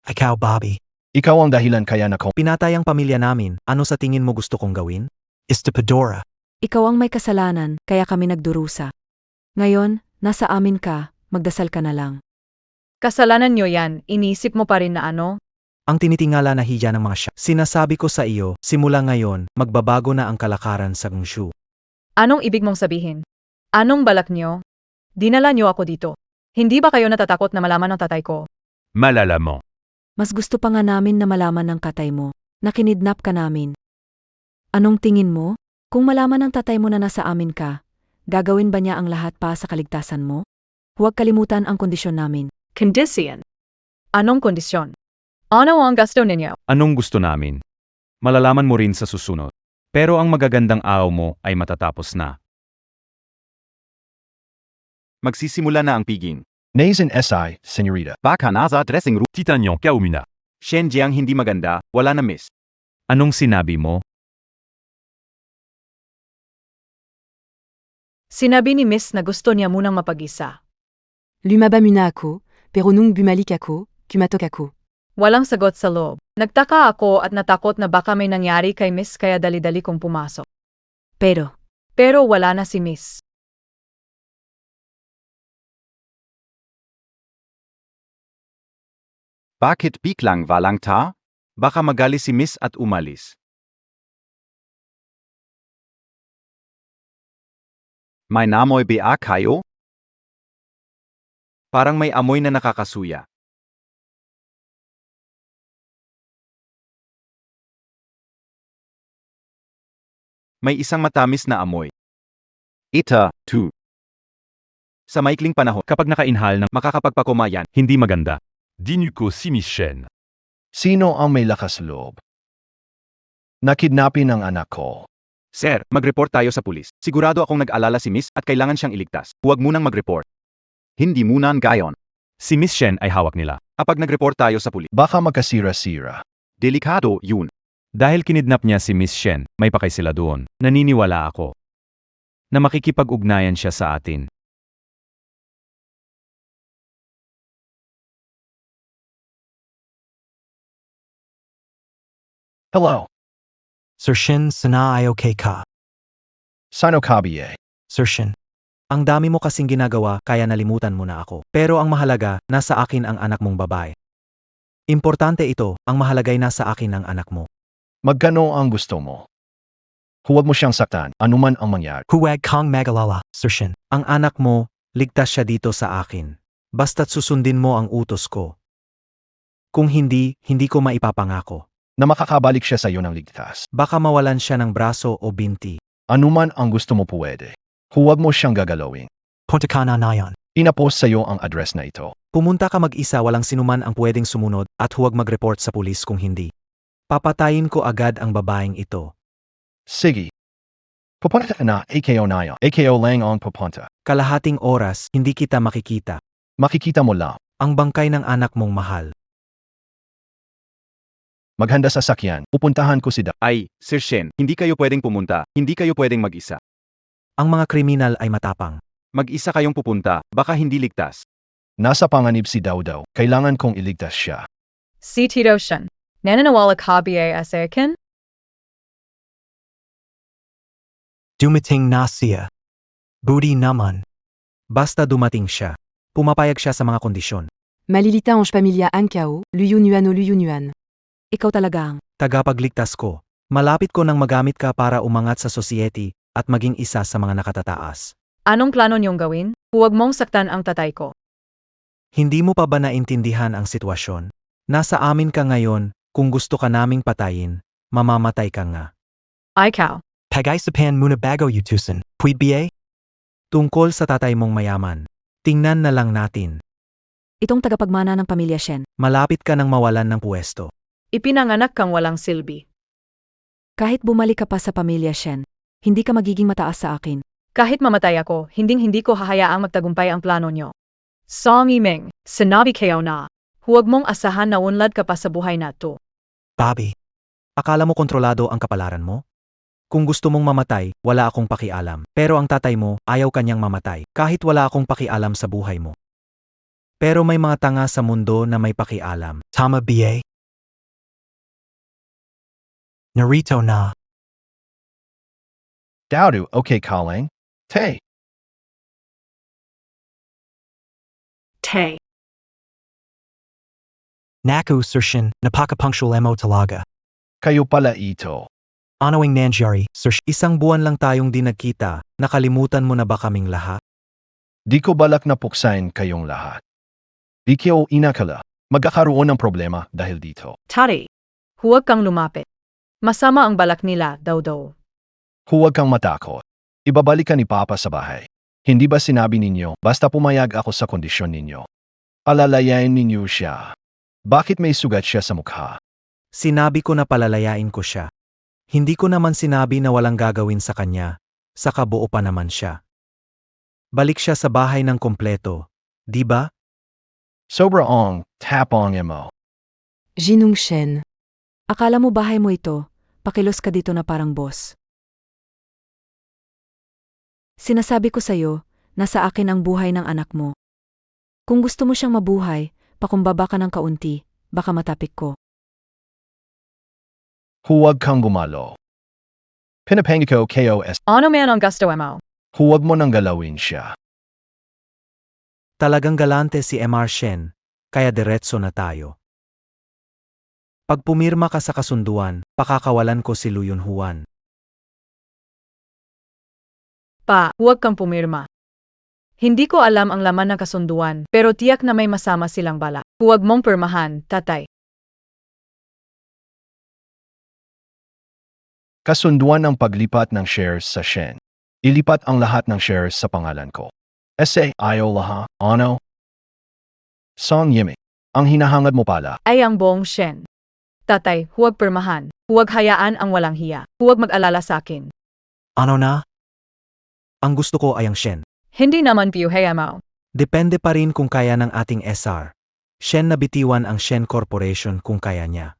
Ikaw, Bobby. Ikaw ang dahilan kaya na ko. Pinatay ang pamilya namin. Ano sa tingin mo gusto kong gawin? Istapadora. Ikaw ang may kasalanan, kaya kami nagdurusa. Ngayon, nasa amin ka, magdasal ka na lang. Kasalanan niyo yan, inisip mo pa rin na ano? Ang tinitingala na hiya ng mga siya. Sinasabi ko sa iyo, simula ngayon, magbabago na ang kalakaran sa Gungshu. Anong ibig mong sabihin? Anong balak niyo? Dinala niyo ako dito. Hindi ba kayo natatakot na malaman ng tatay ko? Malalaman. Mas gusto pa nga namin na malaman ng tatay mo, na kinidnap ka namin. Anong tingin mo? Kung malaman ng tatay mo na nasa amin ka, gagawin ba niya ang lahat pa sa kaligtasan mo? Huwag kalimutan ang kondisyon namin. Kondisyon? Anong kondisyon? Ano ang gusto ninyo? Anong gusto namin? Malalaman mo rin sa susunod. Pero ang magagandang araw mo ay matatapos na. Magsisimula na ang piging. Naisin SI, senyorita. Baka nasa dressing room. Titanyon Kaumina. Shen Jiang hindi maganda, wala na miss. Anong sinabi mo? Sinabi ni Miss na gusto niya munang mapag-isa. Lumaba muna ako, pero nung bumalik ako, kumatok ako. Walang sagot sa loob. Nagtaka ako at natakot na baka may nangyari kay Miss kaya dali-dali kong pumasok. Pero wala na si Miss. Bakit biglang walang ta? Baka magali si Miss at umalis. May namoy ba kayo? Parang may amoy na nakakasuya. May isang matamis na amoy. Ita, too. Sa maikling panahon, kapag nakainhal ng makakapagpakumayan, hindi maganda. Dinuko si Miss Shen. Sino ang may lakas loob? Nakidnapin ang anak ko. Sir, mag-report tayo sa pulis. Sigurado akong nag-alala si Miss at kailangan siyang iligtas. Huwag munang mag-report. Hindi munan gayon. Si Miss Shen ay hawak nila. Kapag nag-report tayo sa pulis, Baka magkasira-sira. delikado yun. Dahil kinidnap niya si Miss Shen, may pakay sila doon. Naniniwala ako na makikipag-ugnayan siya sa atin. Hello, Sir Shin, sana ay okay ka. Sino Kabiye? Sir Shin, ang dami mo kasing ginagawa kaya nalimutan mo na ako. Pero ang mahalaga, nasa akin ang anak mong babae. Importante ito, ang mahalagay nasa akin ang anak mo. Magkano ang gusto mo? Huwag mo siyang saktan, anuman ang mangyari. Huwag kang magalala, Sir Shin. Ang anak mo, ligtas siya dito sa akin. Basta't susundin mo ang utos ko. Kung hindi, hindi ko maipapangako. Na makakabalik siya sa iyo ng ligtas. Baka mawalan siya ng braso o binti. Anuman ang gusto mo pwede. Huwag mo siyang gagalawin. Punta ka na yan. Inapost sa iyo ang address na ito. Pumunta ka mag-isa, walang sinuman ang pwedeng sumunod at huwag mag-report sa pulis kung hindi. Papatayin ko agad ang babaeng ito. Sige. Pupunta ka na, AKO na yan. AKO lang ang pupunta. Kalahating oras, hindi kita makikita. Makikita mo lang. Ang bangkay ng anak mong mahal. Maghanda sa sakyan. Pupuntahan ko si Da. Ay, Sir Shen, hindi kayo pwedeng pumunta. Hindi kayo pwedeng mag-isa. Ang mga kriminal ay matapang. Mag-isa kayong pupunta, baka hindi ligtas. Nasa panganib si Dawdaw. Kailangan kong iligtas siya. Si Tito Shen. Nananawala Kabiye as akin? Dumating na siya. Buti naman. Basta dumating siya. Pumapayag siya sa mga kondisyon. Malilita ange pamilya Ankao, Luyunuan o Luyunuan. Ikaw talaga ang Tagapagligtas ko. Malapit ko nang magamit ka para umangat sa society at maging isa sa mga nakatataas. Anong plano niyong gawin? Huwag mong saktan ang tatay ko. Hindi mo pa ba naintindihan ang sitwasyon? Nasa amin ka ngayon, kung gusto ka naming patayin, mamamatay ka nga. Ikaw. Pag-isipan muna bago yutusin. Pwede ba? Tungkol sa tatay mong mayaman. Tingnan na lang natin. itong tagapagmana ng pamilya Shen. Malapit ka nang mawalan ng puwesto. Ipinanganak kang walang silbi. Kahit bumalik ka pa sa pamilya Shen, hindi ka magiging mataas sa akin. Kahit mamatay ako, hindi ko hahayaang magtagumpay ang plano niyo. Song Yiming, sinabi kayo na, huwag mong asahan na unlad ka pa sa buhay na to. Bobby, akala mo kontrolado ang kapalaran mo? Kung gusto mong mamatay, wala akong pakialam. Pero ang tatay mo, ayaw kanyang mamatay, kahit wala akong pakialam sa buhay mo. Pero may mga tanga sa mundo na may pakialam. Tama ba? Narito na. Dawdu, okay Kalang. Tay. Tay. Naku, Sir Shin, napaka-punctual mo talaga. Kayo pala ito. Anawing nangyari, Sir Shin, isang buwan lang tayong di nagkita, nakalimutan mo na ba kaming lahat? Di ko balak na puksain kayong lahat. Di kayo inakala. Magkakaroon ng problema dahil dito. Tari, huwag kang lumapit. Masama ang balak nila, daw. Huwag kang matakot. Ibabalik ka ni Papa sa bahay. Hindi ba sinabi ninyo, basta pumayag ako sa kondisyon ninyo? Alalayain ninyo siya. Bakit may sugat siya sa mukha? Sinabi ko na palalayain ko siya. Hindi ko naman sinabi na walang gagawin sa kanya, sa kabuo pa naman siya. Balik siya sa bahay ng kompleto, di ba? Sobra ong tapong mo. Jinung Shen. Akala mo bahay mo ito, pakilos ka dito na parang boss. Sinasabi ko sa'yo, nasa akin ang buhay ng anak mo. Kung gusto mo siyang mabuhay, pakumbaba ka ng kaunti, baka matapik ko. Huwag kang gumalo. Pinapangako KOS. Ano man ang gusto mo? Huwag mo nang galawin siya. Talagang galante si Mr. Shen, kaya diretso na tayo. Pag pumirma ka sa kasunduan, pakakawalan ko si Lu Yunhuan. Pa, huwag kang pumirma. Hindi ko alam ang laman ng kasunduan, pero tiyak na may masama silang bala. Huwag mong pirmahan, tatay. Kasunduan ang paglipat ng shares sa Shen. Ilipat ang lahat ng shares sa pangalan ko. Ayaw laha, ano? Song Yiming, ang hinahangad mo pala. Ay ang buong Shen. Tatay, huwag pirmahan. Huwag hayaan ang walang hiya. Huwag mag-alala sa akin. Ano na? Ang gusto ko ay ang Shen. Hindi naman piyuhaya mo. Depende pa rin kung kaya ng ating SR. Shen na bitiwan ang Shen Corporation kung kaya niya.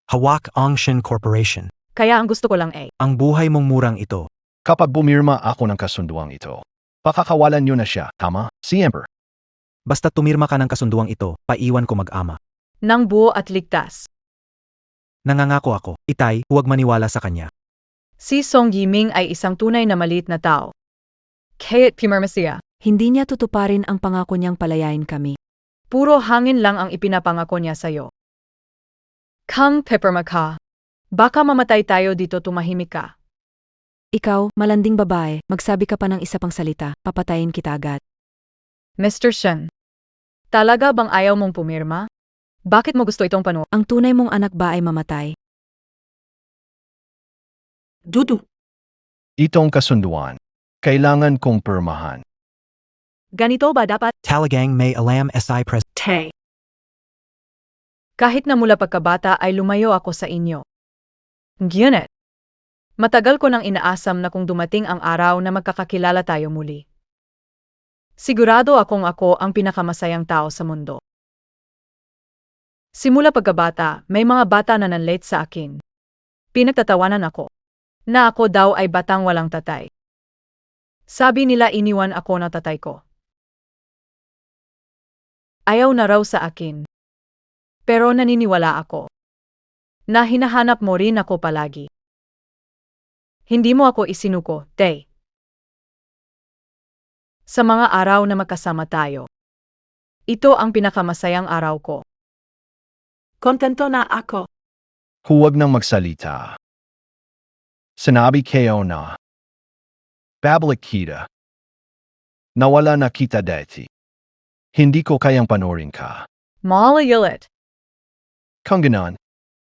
Hawak ang Shen Corporation. Kaya ang gusto ko lang ay, Ang buhay mong murang ito. Kapag bumirma ako ng kasunduang ito, pakakawalan niyo na siya, tama? Si Emperor. Basta tumirma ka ng kasunduang ito, paiwan ko mag-ama. nang buo at ligtas. Nangangako ako, Itay, huwag maniwala sa kanya. Si Song Yiming ay isang tunay na maliit na tao. Kaya't pimirma siya. Hindi niya tutuparin ang pangako niyang palayain kami. Puro hangin lang ang ipinapangako niya sa'yo. Kang pipirma ka. Baka mamatay tayo dito, tumahimik ka. Ikaw, malanding babae, magsabi ka pa ng isa pang salita, papatayin kita agad. Mr. Shen, talaga bang ayaw mong pumirma? Bakit mo gusto itong pano? Ang tunay mong anak ba ay mamatay? Dudu. Itong kasunduan, kailangan kong pirmahan. Ganito ba dapat? Talagang may alam SI Pres. Tay. Kahit na mula pagkabata ay lumayo ako sa inyo. Ngunit, matagal ko nang inaasam na kung dumating ang araw na magkakakilala tayo muli. Sigurado akong ako ang pinakamasayang tao sa mundo. Simula pagkabata, may mga bata na nanlate sa akin. Pinagtatawanan ako, na ako daw ay batang walang tatay. Sabi nila iniwan ako ng tatay ko. Ayaw na raw sa akin. Pero naniniwala ako na hinahanap mo rin ako palagi. Hindi mo ako isinuko, Tay. Sa mga araw na magkasama tayo, ito ang pinakamasayang araw ko. Kontento na ako. Huwag nang magsalita. Sinabi kayo na. Babalik kita. Nawala na kita dati. Hindi ko kayang panorin ka. Malayilit. Kung ganon,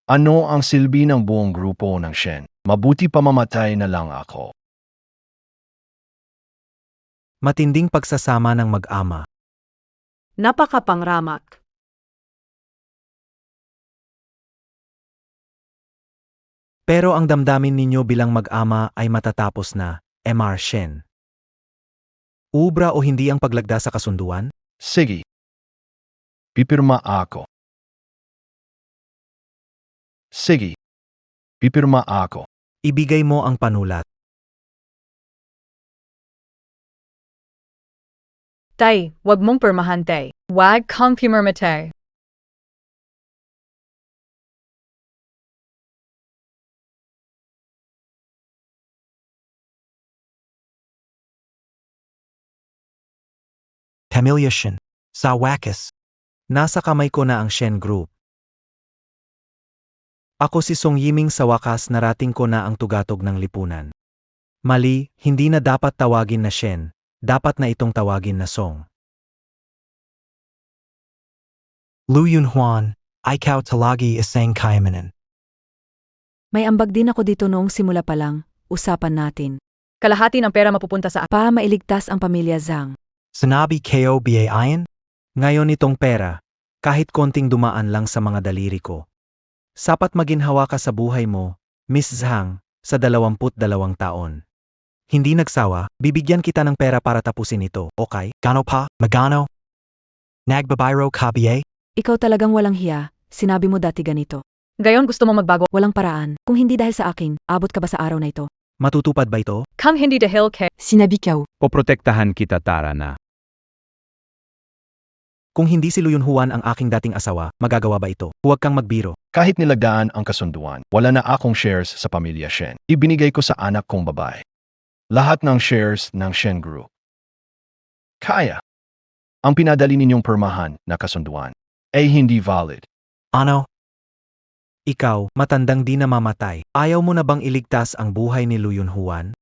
ano ang silbi ng buong grupo ng Shen? Mabuti pa mamatay na lang ako. Matinding pagsasama ng mag-ama. Napakapangramak. Pero ang damdamin ninyo bilang mag-ama ay matatapos na, Mr. Shen. Ubra o hindi ang paglagda sa kasunduan? Sige. Pipirma ako. Sige. Pipirma ako. Ibigay mo ang panulat. Tay, wag mong pirmahan, Tay. Wag kang pimirma, Tay. Pamilya Shen. Sa wakas. Nasa kamay ko na ang Shen Group. Ako si Song Yiming, sa wakas narating ko na ang tugatog ng lipunan. Mali, hindi na dapat tawagin na Shen, dapat na itong tawagin na Song. Lu Yunhuan, ikaw talagi isang kayamanan. May ambag din ako dito noong simula pa lang, usapan natin. Kalahati ng pera mapupunta sa Para mailigtas ang pamilya Zhang. Sinabi kayo biyayain? Ngayon itong pera, kahit konting dumaan lang sa mga daliri ko. Sapat maginhawa ka sa buhay mo, Miss Zhang, sa 22 taon. Hindi nagsawa, bibigyan kita ng pera para tapusin ito, okay? Gano pa? Magano? Nagbabayro ka biye? Ikaw talagang walang hiya, sinabi mo dati ganito. Gayon gusto mo magbago. Walang paraan, kung hindi dahil sa akin, abot ka ba sa araw na ito? Matutupad ba ito? Kung hindi dahil kay Sinabi ko, Poprotektahan kita, Tara na. Kung hindi si Luyun Juan ang aking dating asawa, magagawa ba ito? Huwag kang magbiro. Kahit nilagdaan ang kasunduan, wala na akong shares sa pamilya Shen. Ibinigay ko sa anak kong babae. Lahat ng shares ng Shen Group. Kaya. Ang pinadali ninyong permahan na kasunduan ay hindi valid. Ano? Ikaw, matandang di namamatay. Ayaw mo na bang iligtas ang buhay ni Luyun Juan?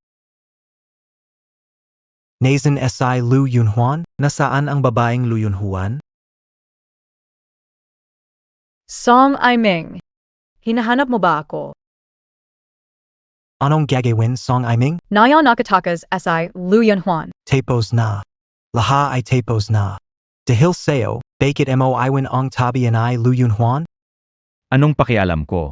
Nathan S.I. Luyun Juan? Nasaan ang babaeng Luyun Juan? Song Iming. Hinahanap mo ba ako? Anong gagawin, Song Iming? Nayon nakatakas si Luyun Juan. Tapos na. Laha ay tapos na. Dahil sa'yo, bakit mo iwan ang tabi ay Luyun Juan? Anong pakialam ko?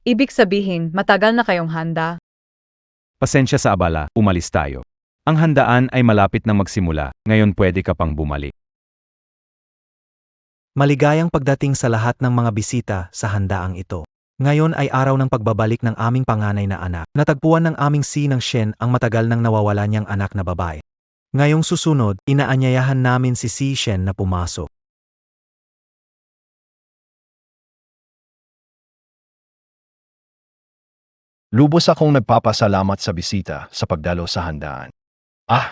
Ibig sabihin, matagal na kayong handa. Pasensya sa abala, umalis tayo. Ang handaan ay malapit na magsimula, ngayon pwede ka pang bumalik. Maligayang pagdating sa lahat ng mga bisita sa handaang ito. Ngayon ay araw ng pagbabalik ng aming panganay na anak. Natagpuan ng aming ng Shen ang matagal nang nawawala niyang anak na babae. Ngayong susunod, inaanyayahan namin si Shen na pumasok. Lubos akong nagpapasalamat sa bisita sa pagdalo sa handaan.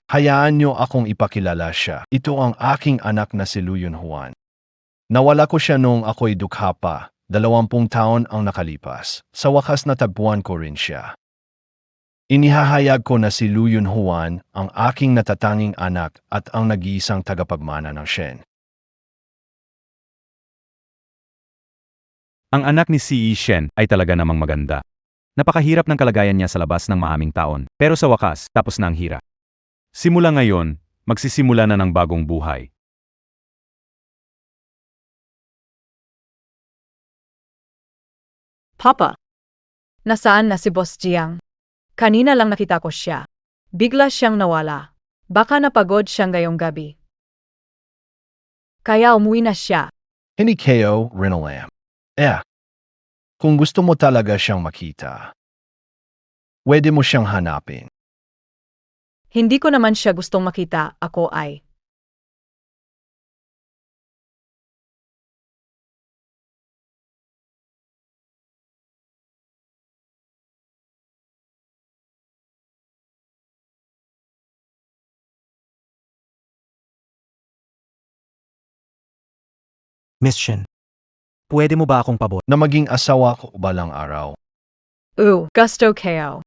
Hayaan niyo akong ipakilala siya. Ito ang aking anak na si Luyun Juan. Nawala ko siya noong ako'y dukha pa, 20 taon ang nakalipas. Sa wakas natagpuan ko rin siya. Inihahayag ko na si Luyun Juan ang aking natatanging anak at ang nag-iisang tagapagmana ng Shen. Ang anak ni Si Shen ay talaga namang maganda. Napakahirap ng kalagayan niya sa labas ng maaming taon, pero sa wakas, tapos na ang hirap. Simula ngayon, magsisimula na ng bagong buhay. Papa. Nasaan na si Boss Jiang? Kanina lang nakita ko siya. Bigla siyang nawala. Baka napagod siya ngayong gabi. Kaya umuwi na siya. Hindi kayo rinalam. Kung gusto mo talaga siyang makita, pwede mo siyang hanapin. Hindi ko naman siya gustong makita, ako ay. Miss Shen, pwede mo ba akong pabot? Na maging asawa ko balang araw. Gusto kayo.